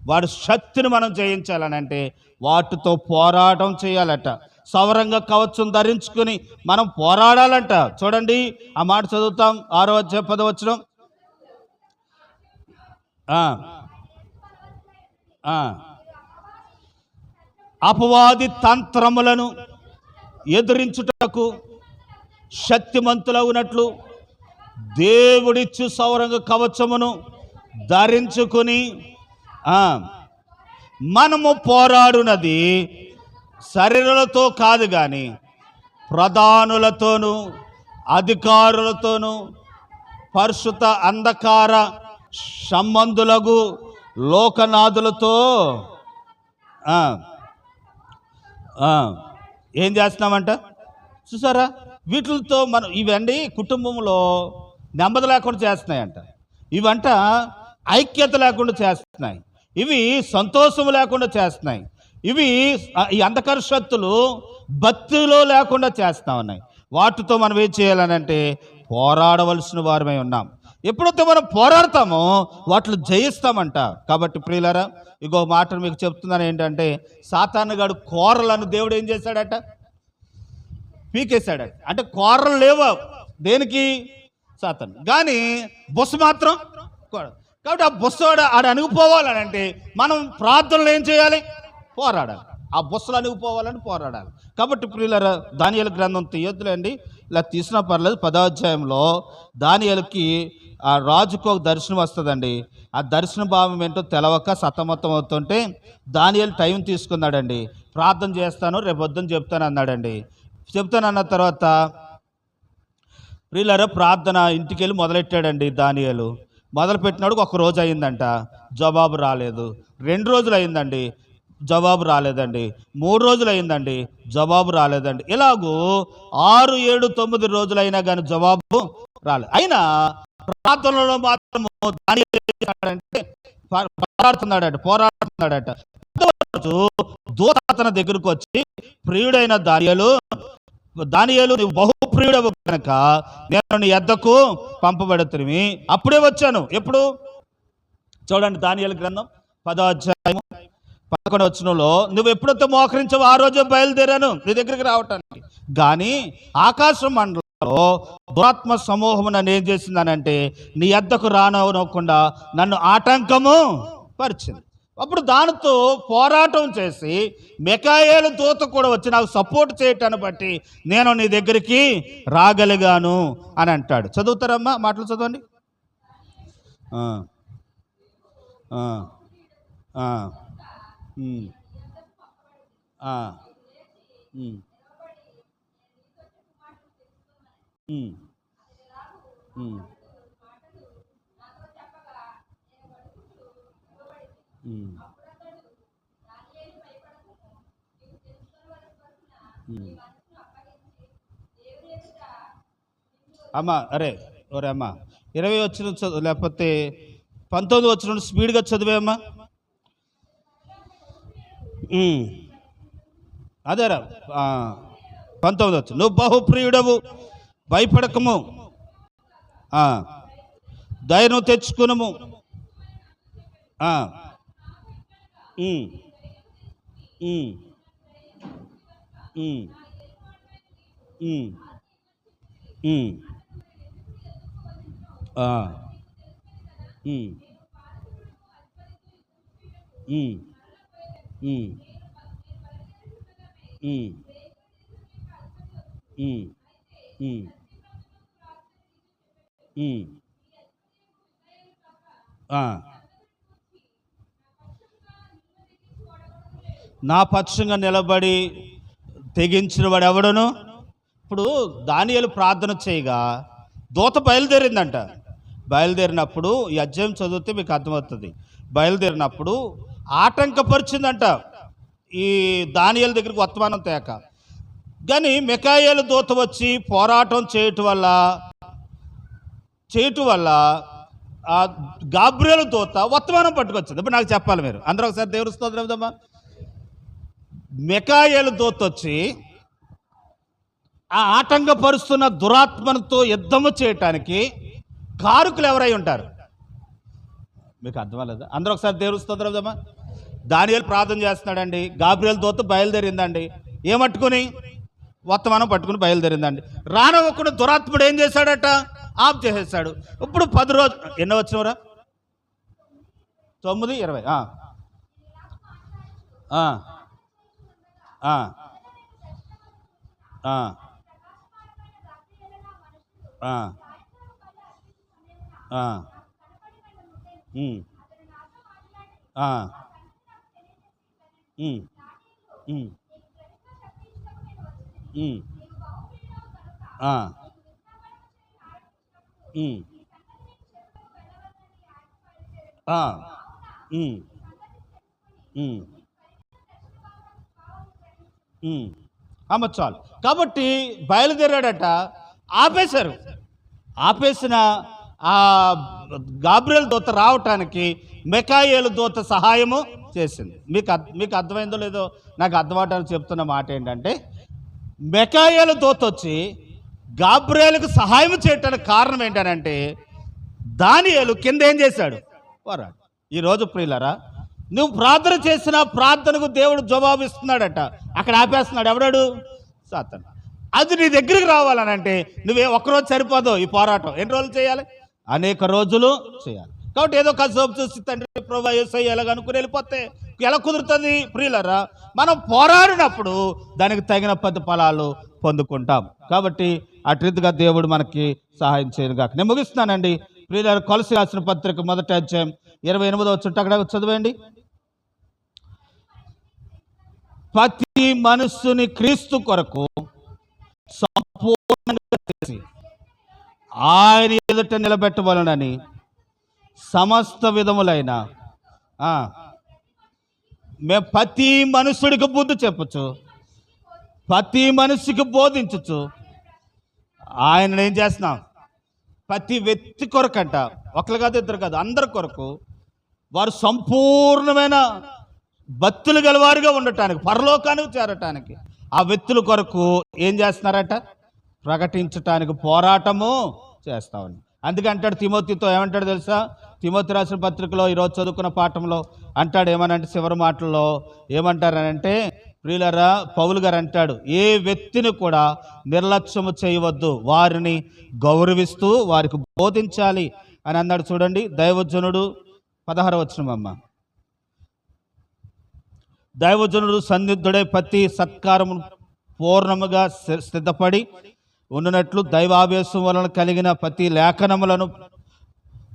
వాడి శక్తిని మనం జయించాలనంటే వాటితో పోరాటం చేయాలట. సవరంగా కవచం ధరించుకుని మనం పోరాడాలంట. చూడండి, ఆ మాట చదువుతాం. 6వ అధ్యాయం 10వ వచనం. అపవాది తంత్రములను ఎదిరించుటకు శక్తిమంతులవునట్లు దేవుడిచ్చు సౌరంగ కవచమును ధరించుకుని మనము పోరాడునది శరీరాలతో కాదు కానీ ప్రధానులతోనూ అధికారులతోనూ పరిశుద్ధ అంధకార సంబంధులకు లోకనాథులతో ఏం చేస్తున్నామంట చూసారా? వీటితో మనం ఇవన్నీ కుటుంబంలో నెమ్మది లేకుండా చేస్తున్నాయంట, ఇవంట ఐక్యత లేకుండా చేస్తున్నాయి, ఇవి సంతోషం లేకుండా చేస్తున్నాయి, ఇవి ఈ అంధకార శక్తులు భక్తిలో లేకుండా చేస్తా ఉన్నాయి. వాటితో మనం ఏం చేయాలనంటే పోరాడవలసిన వారమై ఉన్నాం. ఎప్పుడైతే మనం పోరాడతామో వాటిని జయిస్తామంట. కాబట్టి ప్రియులారా, ఇంకో మాటను మీకు చెప్తున్నాను ఏంటంటే, సాతానుగాడు కోరలను దేవుడు ఏం చేశాడట? పీకేశాడట. అంటే కోరలు లేవు దేనికి? సాతాను. కానీ బొస్సు మాత్రం కాబట్టి ఆ బొస్సు ఆడ అణిగిపోవాలని అంటే మనం ప్రార్థనలు ఏం చేయాలి? పోరాడాలి. ఆ బొస్సులు అణిగిపోవాలని పోరాడాలి. కాబట్టి ప్రియులారా, దానియేలు గ్రంథం తీయొద్దులేండి, ఇలా తీసినా పర్లేదు. 10వ అధ్యాయంలో దానియేలుకి ఆ రాజుకు ఒక దర్శనం వస్తుందండి. ఆ దర్శన భావం ఏంటో తెలవక సతమతం అవుతుంటే దానియేలు టైం తీసుకున్నాడండి. ప్రార్థన చేస్తాను, రేపు వద్దని చెప్తాను అన్నాడండి. చెప్తానన్న తర్వాత ప్రియులారా, ప్రార్థన ఇంటికి వెళ్ళి మొదలెట్టాడండి. దానియేలు మొదలుపెట్టినాడు. ఒక రోజు అయిందంట, జవాబు రాలేదు. 2 రోజులు అయిందండి, జవాబు రాలేదండి. 3 రోజులు అయిందండి, జవాబు రాలేదండి. ఇలాగూ 6, 7, 9 రోజులైనా కానీ జవాబు రాలేదు. అయినా ప్రార్థనలో మాత్రము దానియేలు పోరాడుతున్నాడట. దూత అతని దగ్గరకు వచ్చి, ప్రియుడైన దానియేలు నువ్వు బహుప్రియుడవు కనుక నేను నీ యొద్దకు పంపబడుతుని అప్పుడే వచ్చాను. ఎప్పుడు చూడండి, దానియేలు గ్రంథం 10వ అధ్యాయం 11వ వచనంలో, నువ్వు ఎప్పుడైతే మోకరించావో ఆ రోజే బయలుదేరాను నీ దగ్గరికి రావటానికి. కానీ ఆకాశ మండలంలో దురాత్మ సమూహం నన్ను ఏం చేసిందనంటే నీ యొద్దకు రానవ్వకుండా నన్ను ఆటంకము పరిచింది. అప్పుడు దానితో పోరాటం చేసి మిఖాయేలు దూత కూడా వచ్చి నాకు సపోర్ట్ చేయటాన్ని బట్టి నేను నీ దగ్గరికి రాగలిగాను అని అంటాడు. చదువుతారమ్మా? మాటలు చదవండి. అమ్మా ఒరే అమ్మా 20 వచ్చిన చదువు, లేకపోతే 19 వచ్చిన స్పీడ్గా చదివేమ్మా. అదేరా 19 వచ్చు. నువ్వు బహుప్రియుడవు, భయపడకము, ధైర్యం తెచ్చుకునము. నా పక్షంగా నిలబడి తెగించిన వాడు ఎవడను? ఇప్పుడు దానియేలు ప్రార్థన చేయగా దూత బయలుదేరిందంట. బయలుదేరినప్పుడు ఈ అధ్యాయం చదివితే మీకు అర్థమవుతుంది. బయలుదేరినప్పుడు ఆటంకపరిచిందంట ఈ దానియేలు దగ్గరికి వర్తమానం తేక. కానీ మిఖాయేలు దూత వచ్చి పోరాటం చేయటం వల్ల ఆ గాబ్రియేలు దూత వర్తమానం పట్టుకొచ్చింది. ఇప్పుడు నాకు చెప్పాలి మీరు అందరూ ఒకసారి దేవుని స్తోత్రం చెప్దామా. మిఖాయేలు దూత వచ్చి ఆ ఆటంకపరుస్తున్న దురాత్మతో యుద్ధము చేయటానికి కారుకులు ఎవరై ఉంటారు? మీకు అర్థమలేదు. అందరూ ఒకసారి దేవుని స్తోత్రం చెప్దామా. దానియేలు ప్రార్థన చేస్తున్నాడండి, గాబ్రియేలు దూత బయలుదేరిందండి. ఏమట్టుకుని? వర్తమానం పట్టుకుని బయలుదేరిందండి. రానవ్వకుండా దురాత్ముడు ఏం చేశాడట? ఆఫ్ చేసేసాడు. ఇప్పుడు 10 రోజులు ఎన్నో వచ్చినవరా? 9, 20. ఉమ్, ఆ, ఉమ్, ఆ, ఉమ్, ఉమ్, ఉమ్. అమ్మ చాలు. కాబట్టి బయలుదేరాడట, ఆపేశారు. ఆపేసిన ఆ గాబ్రియెల్ దూత రావటానికి మిఖాయేలు దూత సహాయము చేసింది. మీకు అర్థమైందో లేదో నాకు అర్థమవటానికి చెప్తున్న మాట ఏంటంటే, మిఖాయేలు దూత వచ్చి గాబ్రియెలుకు సహాయం చేయటానికి కారణం ఏంటనంటే, దానియేలు కింద ఏం చేశాడు? పోరాడు. ఈరోజు ప్రియులరా, నువ్వు ప్రార్థన చేసిన ప్రార్థనకు దేవుడు జవాబిస్తున్నాడట, అక్కడ ఆపేస్తున్నాడు. ఎవడాడు? సాతాను. అది నీ దగ్గరికి రావాలనంటే నువ్వే ఒక్కరోజు సరిపోదు. ఈ పోరాటం ఎన్ని రోజులు చేయాలి? అనేక రోజులు చేయాలి. కాబట్టి ఏదో కాసేపు చూసి తండ్రి ప్రభువా యేసయ్య ఎలాగ అనుకుని వెళ్ళిపోతే ఎలా కుదురుతుంది? ప్రియులరా, మనం పోరాడినప్పుడు దానికి తగిన ప్రతిఫలాలు పొందుకుంటాం. కాబట్టి అటు రీతిగా దేవుడు మనకి సహాయం చేయను కాక. నేను ముగిస్తున్నానండి. ప్రియులారా, కొలస్సీ రాసిన పత్రిక 1వ అధ్యాయం 28వ వచనం అక్కడ చదవండి. ప్రతి మనుష్యుని క్రీస్తు కొరకు సంపూర్ణంగా చేసి ఆయన ఎదుట నిలబెట్టవలనని సమస్త విధములైన మేము ప్రతి మనుషుడికి బుద్ధి చెప్పచ్చు, ప్రతి మనిషికి బోధించచ్చు. ఆయన ఏం చేస్తున్నాం? ప్రతి వ్యక్తి కొరకంట, ఒకరు కాదు ఇద్దరు కాదు, అందరి కొరకు వారు సంపూర్ణమైన భక్తులు గలవారుగా ఉండటానికి, పరలోకానికి చేరటానికి ఆ వ్యక్తుల కొరకు ఏం చేస్తున్నారట? ప్రకటించటానికి పోరాటము చేస్తామని. అందుకే అంటాడు తిమోతితో, ఏమంటాడు తెలుసా? తిమోతి రాసిన పత్రికలో ఈరోజు చదువుకున్న పాఠంలో అంటాడు, ఏమనంటే చివరి మాటల్లో ఏమంటారనంటే, ప్రియులరా, పౌలు గారు అంటాడు, ఏ వ్యక్తిని కూడా నిర్లక్ష్యము చేయవద్దు, వారిని గౌరవిస్తూ వారికి బోధించాలి అని అన్నాడు. చూడండి, దైవజనుడు 16వ వచనం అమ్మ. దైవజనుడు సన్నిధుడై ప్రతి సత్కారము పూర్ణముగా సిద్ధపడి ఉన్నట్లు దైవావేశం వలన కలిగిన ప్రతి లేఖనములను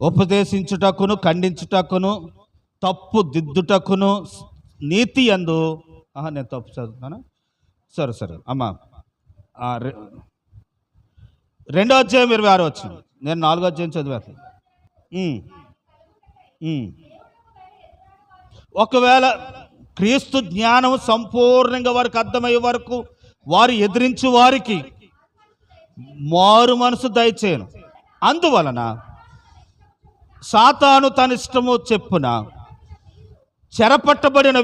ఉపదేశించుటకును, ఖండించుటకును, తప్పు దిద్దుటకును, నీతి యందు నేను తప్పు చదువుతాను, సరే అమ్మా. 2వ అధ్యాయం 26వ వచనం, నేను 4వ అధ్యాయం చదివాను. ఒకవేళ క్రీస్తు జ్ఞానం సంపూర్ణంగా వారికి అర్థమయ్యే వరకు వారు ఎదిరించు వారికి మారు మనసు దయచేయను. అందువలన సాతాను తన ఇష్టము చెప్పున చెరపట్టబడిన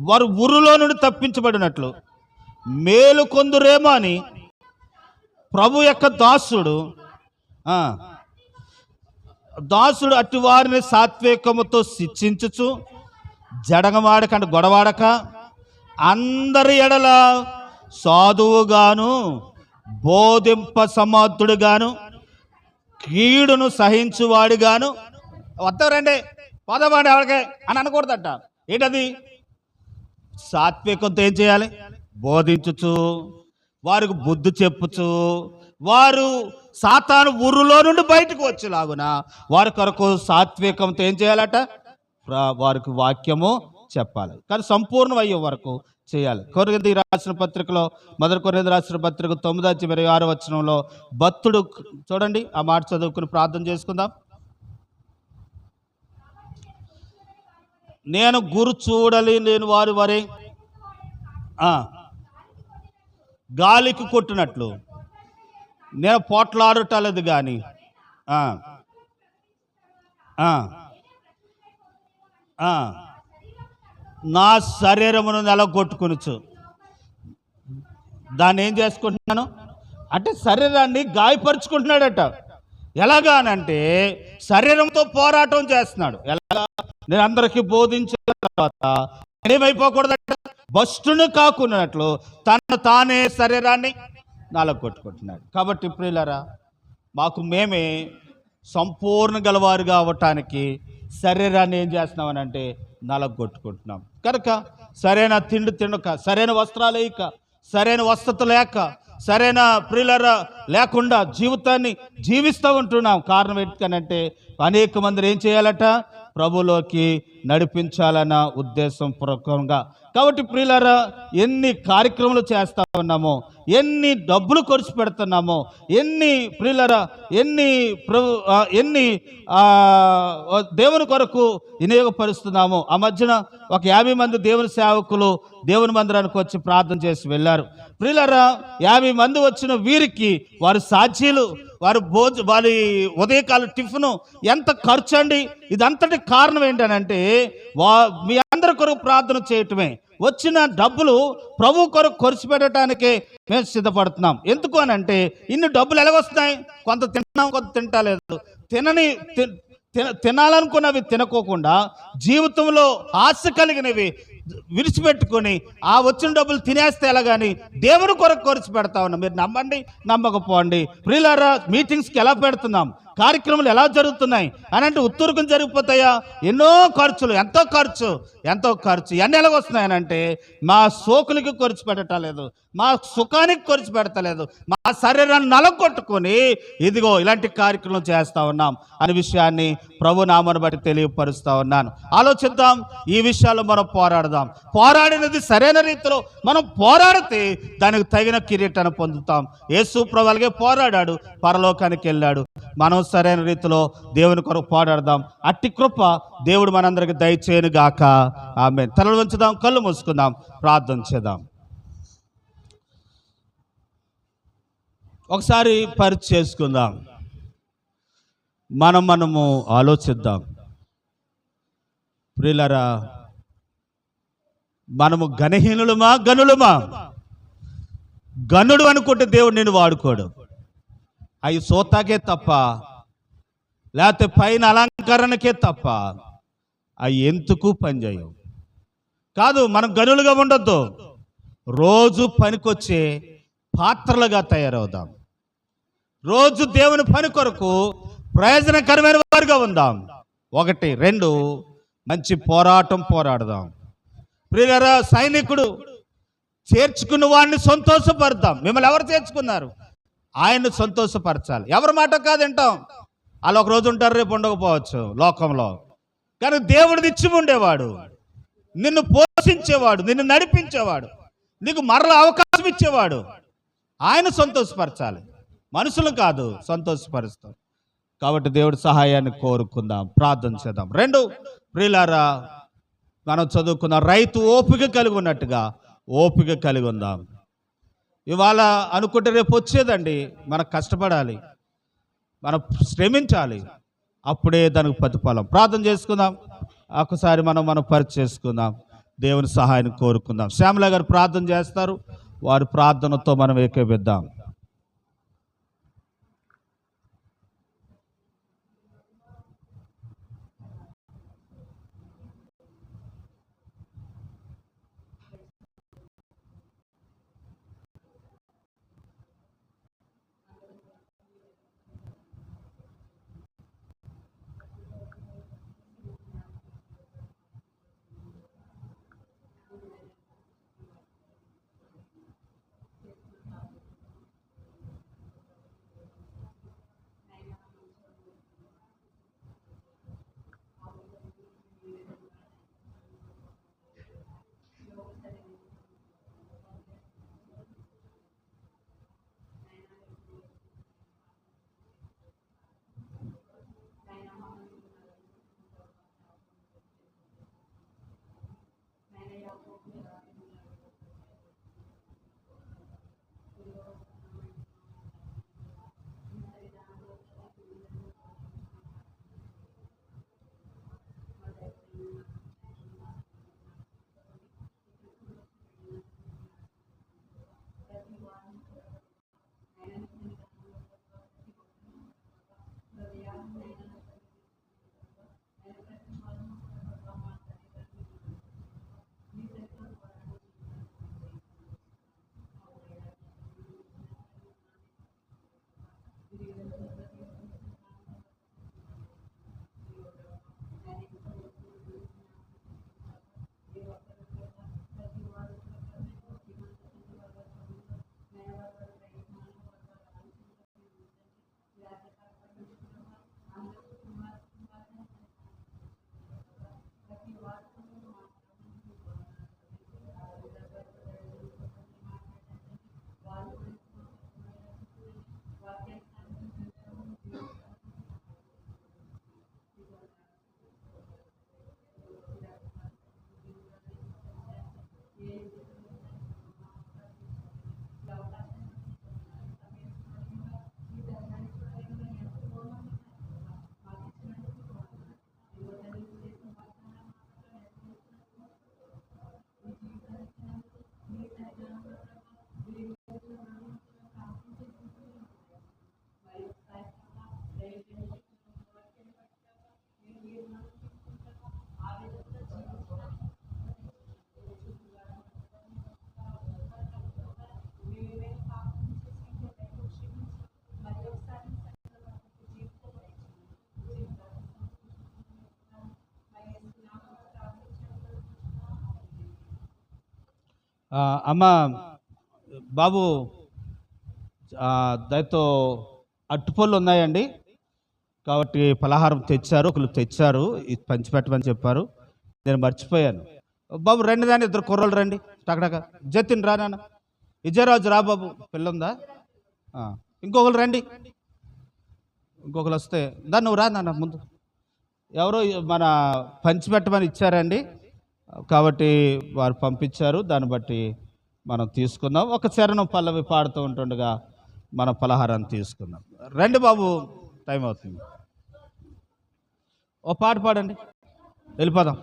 వారు ఉరులో నుండి తప్పించబడినట్లు మేలు కొందురేమో అని ప్రభు యొక్క దాసుడు అట్టి వారిని సాత్వికముతో శిక్షించుచు జడగమాడక అంటే గొడవాడక అందరి ఎడల సాధువుగాను బోధింప సమర్థుడుగాను కీడును సహించువాడిగాను. వద్దరండి పోదామండి ఎవరికే అని అనకూడదట. ఏంటది? సాత్వికంతో ఏం చేయాలి? బోధించుచు, వారికి బుద్ధి చెప్పుచు, వారు సాతాను ఊరులో నుండి బయటకు వచ్చేలాగున వారి కొరకు సాత్వికంతో ఏం చేయాలట? వారికి వాక్యము చెప్పాలి. కానీ సంపూర్ణం అయ్యే వరకు చేయాలి. కొరింథీ రాసిన పత్రికలో, 1 కొరింథీ రాసిన పత్రిక 9వ అధ్యాయం 26వ వచనంలో భక్తుడు, చూడండి ఆ మాట చదువుకుని ప్రార్థన చేసుకుందాం. నేను గురు చూడలి నేను వారి వరే గాలికి కొట్టినట్లు నేను పోట్లాడటలేదు కానీ నా శరీరమును నెలగొట్టుకొనుచు. దాన్ని ఏం చేసుకుంటున్నాను అంటే శరీరాన్ని గాయపరుచుకుంటున్నాడట. ఎలాగానంటే శరీరంతో పోరాటం చేస్తున్నాడు. ఎలాగా? నేను అందరికీ బోధించిన తర్వాత ఏమైపోకూడదట? భ్రష్టును కాకున్నట్లు తానే శరీరాన్ని నలగొట్టుకుంటున్నాడు. కాబట్టి ప్రియులారా, మేమే సంపూర్ణ గలవారుగా అవ్వటానికి శరీరాన్ని ఏం చేస్తున్నామని అంటే నలగొట్టుకుంటున్నాం. కనుక సరైన తిండి తినక, సరైన వస్త్రాలు వేయక, సరైన వసతి లేక, సరైన ప్రియులరా లేకుండా జీవితాన్ని జీవిస్తూ ఉంటున్నాం. కారణం ఏంటంటే అనేక మందిని ఏం చేయాలట? ప్రభులోకి నడిపించాలన్న ఉద్దేశం పూర్వకంగా. కాబట్టి ప్రియులారా, ఎన్ని కార్యక్రమాలు చేస్తూ ఉన్నామో, ఎన్ని డబ్బులు ఖర్చు పెడుతున్నామో, ఎన్ని ప్రియులారా ఎన్ని దేవుని కొరకు వినియోగపరుస్తున్నామో. ఆ మధ్యన ఒక 50 మంది దేవుని సేవకులు దేవుని మందిరానికి వచ్చి ప్రార్థన చేసి వెళ్ళారు. ప్రియులారా, 50 మంది వచ్చిన వీరికి వారి సాక్షీలు, వారి ఉదయకాల టిఫిను ఎంత ఖర్చు అండి. ఇదంతటి కారణం ఏంటనంటే మీ అందరి కొరకు ప్రార్థన చేయటమే. వచ్చిన డబ్బులు ప్రభు కొరకు ఖర్చు పెట్టడానికే మేము సిద్ధపడుతున్నాం. ఎందుకు అనంటే ఇన్ని డబ్బులు ఎలాగొస్తున్నాయి? కొంత తింటున్నాం, కొంత తింటలేదు. తినాలనుకున్నవి తినకోకుండా జీవితంలో ఆశ కలిగినవి విడిచిపెట్టుకొని ఆ వచ్చిన డబ్బులు తినేస్తే ఎలాగాని దేవుని కొరకు ఖర్చు పెడతా ఉన్నాం. మీరు నమ్మండి, నమ్మకపోండి. ప్రియులారా, మీటింగ్స్కి ఎలా పెడుతున్నాం, కార్యక్రమాలు ఎలా జరుగుతున్నాయి అని అంటే ఉత్తూరుకం జరిగిపోతాయా? ఎంతో ఖర్చు ఇవన్నీ ఎలాగొస్తున్నాయని అంటే మా సోకులకి ఖర్చు పెట్టలేదు, మా సుఖానికి ఖర్చు పెడతలేదు, మా శరీరాన్ని నలగొట్టుకొని ఇదిగో ఇలాంటి కార్యక్రమం చేస్తూ ఉన్నాం అనే విషయాన్ని ప్రభు నామను బట్టి తెలియపరుస్తూ ఉన్నాను. ఆలోచిద్దాం, ఈ విషయాల్లో మనం పోరాడినది సరైన రీతిలో మనం పోరాడితే దానికి తగిన కిరీటాన్ని పొందుతాం. యేసు ప్రభు అలాగే పోరాడాడు, పరలోకానికి వెళ్ళాడు. మనం సరైన రీతిలో దేవుని కొరకు పోరాడదాం. అట్టి కృప దేవుడు మనందరికి దయచేయను గాక. ఆమేన్. తలలు వంచుదాం, కళ్ళు మూసుకుందాం, ప్రార్థన చేద్దాం. ఒకసారి పరిచయం చేసుకుందాం, మనము ఆలోచిద్దాం. ప్రియులారా, మనము గణహీనులమా గనులమా? గనుడు అనుకుంటే దేవుడు నిన్ను వాడుకోడు. అవి సోతాకే తప్ప, లేకపోతే పైన అలంకరణకే తప్ప అవి ఎందుకు పనిచేయవు. కాదు, మనం గనులుగా ఉండొద్దు. రోజు పనికొచ్చే పాత్రలుగా తయారవుదాం. రోజు దేవుని పని కొరకు ప్రయోజనకరమైన వారుగా ఉందాం. 1, 2 మంచి పోరాడదాం. ప్రియులారా, సైనికుడు చేర్చుకున్న వాడిని సంతోషపడదాం. మిమ్మల్ని ఎవరు చేర్చుకున్నారు? ఆయన్ని సంతోషపరచాలి. ఎవరి మాట కాదు వింటాం. అలా ఒక రోజు ఉంటారు, రేపు ఉండకపోవచ్చు లోకంలో. కానీ దేవుడు నిత్యం ఉండేవాడు, నిన్ను పోషించేవాడు, నిన్ను నడిపించేవాడు, నీకు మరల అవకాశం ఇచ్చేవాడు. ఆయన సంతోషపరచాలి, మనుషులు కాదు సంతోషపరుస్తాం. కాబట్టి దేవుడి సహాయాన్ని కోరుకుందాం, ప్రార్థన చేద్దాం. 2, ప్రియులారా, మనం చదువుకున్న రైతు ఓపిక కలిగి ఉన్నట్టుగా ఓపిక కలిగి ఉందాం. ఇవాళ అనుకుంటే రేపు వచ్చేదండి. మనం కష్టపడాలి, మనం శ్రమించాలి, అప్పుడే దానికి ప్రతిఫలం. ప్రార్థన చేసుకుందాం. ఒకసారి మనం పరిచయం చేసుకుందాం, దేవుని సహాయాన్ని కోరుకుందాం. శ్యామల గారు ప్రార్థన చేస్తారు, వారి ప్రార్థనతో మనం ఏకీభవిద్దాం. అమ్మ బాబు దయతో అట్టుపళ్ళు ఉన్నాయండి, కాబట్టి పలహారం తెచ్చారు, ఒకరు తెచ్చారు, ఇది పంచిపెట్టమని చెప్పారు. నేను మర్చిపోయాను. బాబు రండి, దాన్ని ఇద్దరు కుర్రలు రండి, టకటక. జతిన్ రా నాన్న, విజయరాజు రా బాబు, పిల్లుందా? ఇంకొకరు రండి, ఇంకొకరు వస్తే దాన్ని నువ్వు రా నాన్న ముందు. ఎవరో మన పంచిపెట్టమని ఇచ్చారండి, కాబట్టి వారు పంపించారు. దాన్ని బట్టి మనం తీసుకుందాం. ఒక చరణం పల్లవి పాడుతూ ఉంటుండగా మన పలహారాన్ని తీసుకుందాం. రండి బాబు, టైం అవుతుంది. ఓ పాట పాడండి, వెళ్ళిపోదాం.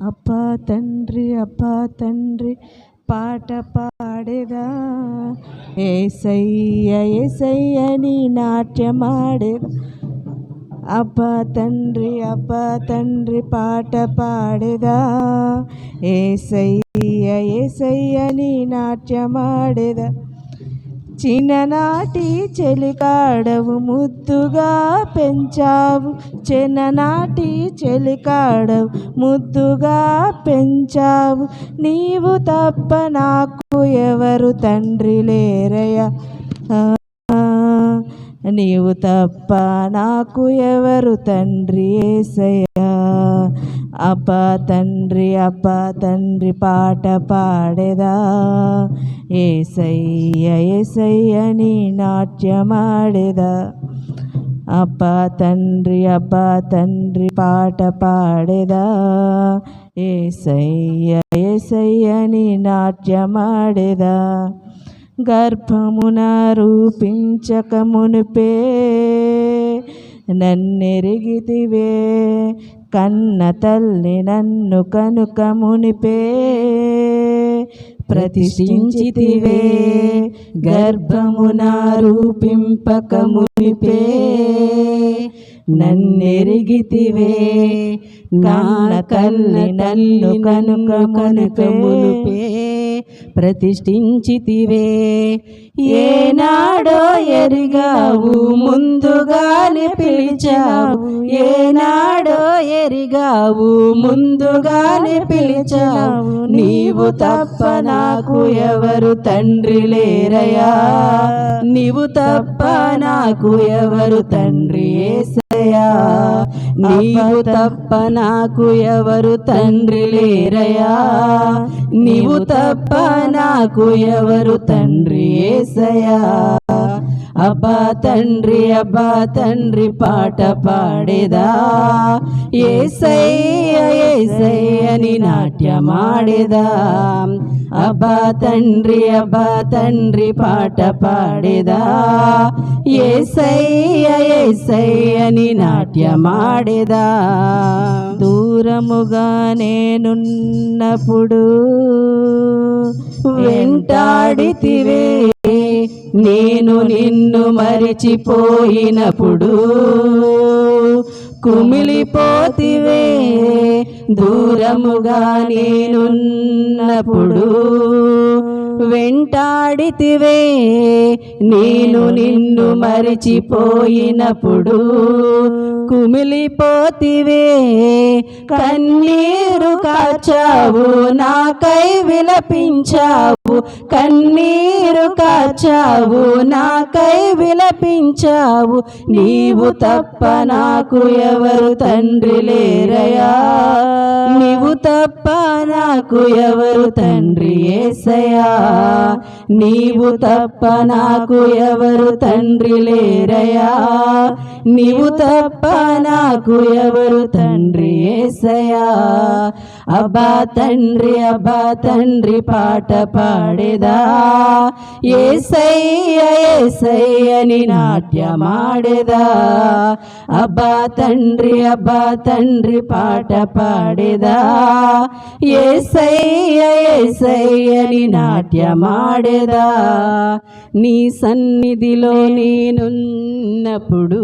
అబ్బా తండ్రి పాట పాడేదా, యేసయ్య యేసయ్య నీ నాట్యమాడేదా. అబ్బా తండ్రి పాట పాడేదా, యేసయ్య యేసయ్య నీ నాట్యమాడేదా. చిన్ననాటి చెలికాడవు ముద్దుగా పెంచావు, చిన్ననాటి చెలికాడవు ముద్దుగా పెంచావు. నీవు తప్ప నాకు ఎవరు తండ్రి లేరయ్యా, నీవు తప్ప నాకు ఎవరు తండ్రి యేసయ్యా. అబ్బా తండ్రి పాట పాడేదా, యేసయ్య యేసయ్య నీ నాట్యమాడేదా. అబ్బా తండ్రి పాట పాడేదా, యేసయ్య యేసయ్య నీ నాట్యమాడేదా. గర్భమున రూపించక మునిపే నన్నెరిగితివే, కన్న తల్లి నన్ను కనుక మునిపే ప్రతిష్ఠించితివే. గర్భమున రూపింపక మునిపే నన్నెరిగితివే, కన్న తల్లి నన్ను కనుక మునిపే ప్రతిష్ఠించితివే. ఏనాడో ఎరిగావు ముందుగానే పిలిచావు, ఏనాడో ఎరిగావు ముందుగానే పిలిచావు. నీవు తప్ప నాకు ఎవరు తండ్రి లేరయ్యా, నీవు తప్ప నాకు ఎవరు తండ్రి యేసయ్యా. నీవు తప్ప నాకు ఎవరు తండ్రి లేరయ్యా, నీవు తప్ప నాకు ఎవరు తండ్రి యేసయ్యా. అబ్బా తండ్రి పాట పాడేదా, యేసయ్య యేసయ్య నీ నాట్యమాడేదా. అబ్బా తండ్రి పాట పాడేదా, యేసయ్య యేసయ్య నీ నాట్యమాడేదా. దూరముగా నేనున్నప్పుడు వెంటాడితివే, నేను నిన్ను మరిచిపోయినప్పుడు కుమిలిపోతివే. దూరముగా నేనున్నప్పుడు వెంటాడితివే, నేను నిన్ను మరిచిపోయినప్పుడు కుమిలిపోతివే. కన్నీరు కార్చావు నాకై విలపించావు, కన్నీరు కార్చావు నాకై విలపించావు. నీవు తప్ప నాకు ఎవరు తండ్రి లేరయ్యా, నీవు తప్ప నాకు ఎవరు తండ్రి యేసయ్యా. నీవు తప్ప నాకు ఎవరు తండ్రి లేరయ్యా, నీవు తప్ప నాకు ఎవరు తండ్రి యేసయ్యా. అబ్బా తండ్రి పాట పాడేదా, యేసయ్య యేసయ్య నీ నాట్యమాడేదా. అబ్బా తండ్రి పాట పాడేదా, యేసయ్య యేసయ్య నీ నాట్యమాడేదా. నీ సన్నిధిలో నేనున్నప్పుడు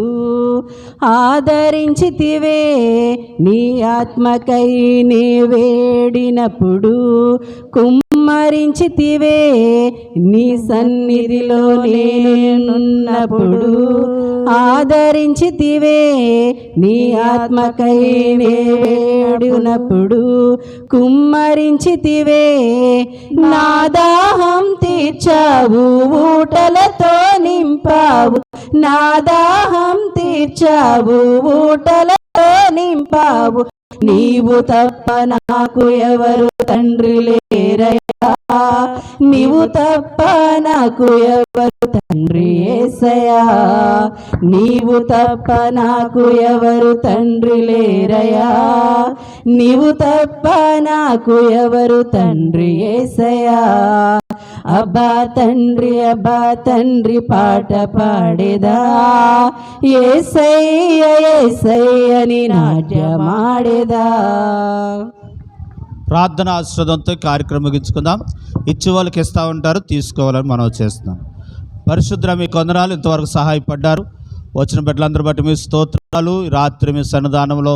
ఆదరించితివే, నీ ఆత్మకై నే వేడినప్పుడు కుమ్మరించితివే నీ సన్నిధిలో నేనున్నప్పుడు, ఆదరించితివే నీ ఆత్మకై నే వేడునప్పుడు, కుమ్మరించితివే నా దాహం తీర్చావు, ఊటలతో నింపావు, నా దాహం తీర్చావు, ఊటలతో నింపావు. నీవు తప్ప నాకు ఎవరు తండ్రి లేరయ్యా, నీవు తప్ప నాకు ఎవరు తండ్రి యేసయ్యా, నీవు తప్ప నాకు ఎవరు తండ్రి లేరయ్యా, నీవు తప్ప నాకు ఎవరు తండ్రి యేసయ్యా. అబ్బా తండ్రి పాట పాడేదా, యేసయ్య యేసయ్యని నాట్యమాడేదా. ప్రార్థన ఆశ్రదంతో కార్యక్రమం ముగించుకుందాం. ఇచ్చి వాళ్ళకి ఇస్తూ ఉంటారు, తీసుకోవాలని మనం చేస్తున్నాం. పరిశుద్ధ మీ కొందనాలు ఇంతవరకు సహాయపడ్డారు. వచ్చిన బిడ్డలందరూ బట్టి మీ స్తోత్రాలు. రాత్రి మీ సన్నిధానంలో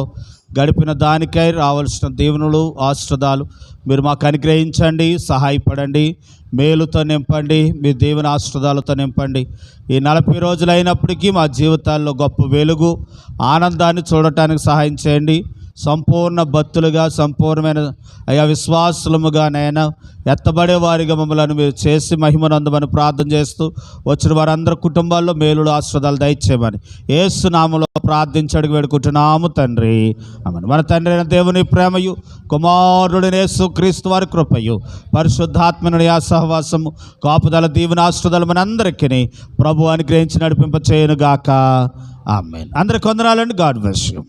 గడిపిన దానికై రావాల్సిన దీవెనలు ఆశీర్వాదాలు మీరు మాకు అనుగ్రహించండి, సహాయపడండి, మేలుతో నింపండి, మీ దీవెన ఆశీర్వాదాలతో నింపండి. ఈ 40 రోజులైనప్పటికీ మా జీవితాల్లో గొప్ప వెలుగు ఆనందాన్ని చూడటానికి సహాయం చేయండి. సంపూర్ణ భక్తులుగా, సంపూర్ణమైన అయా విశ్వాసులముగా నైనా ఎత్తబడే వారిగా మమ్మల్ని మీరు చేసి మహిమనందమని ప్రార్థన చేస్తూ వచ్చిన వారందరి కుటుంబాల్లో మేలుడు ఆశీర్వాదాలు దయచేయమని యేసు నామములో ప్రార్థించి అడిగి వేడుకుంటున్నాము తండ్రి, ఆమేన్. మన తండ్రి అయిన దేవుని ప్రేమయు, కుమారుడైన యేసు క్రీస్తు వారి కృపయు, పరిశుద్ధాత్మనుడి ఆ సహవాసము, కాపుదల, దీవెన, ఆశీర్వాదాలు మనందరికీ ప్రభు అనుగ్రహించి నడిపింప చేయనుగాక. ఆమేన్. అందరికి వందనాలండి. God bless you.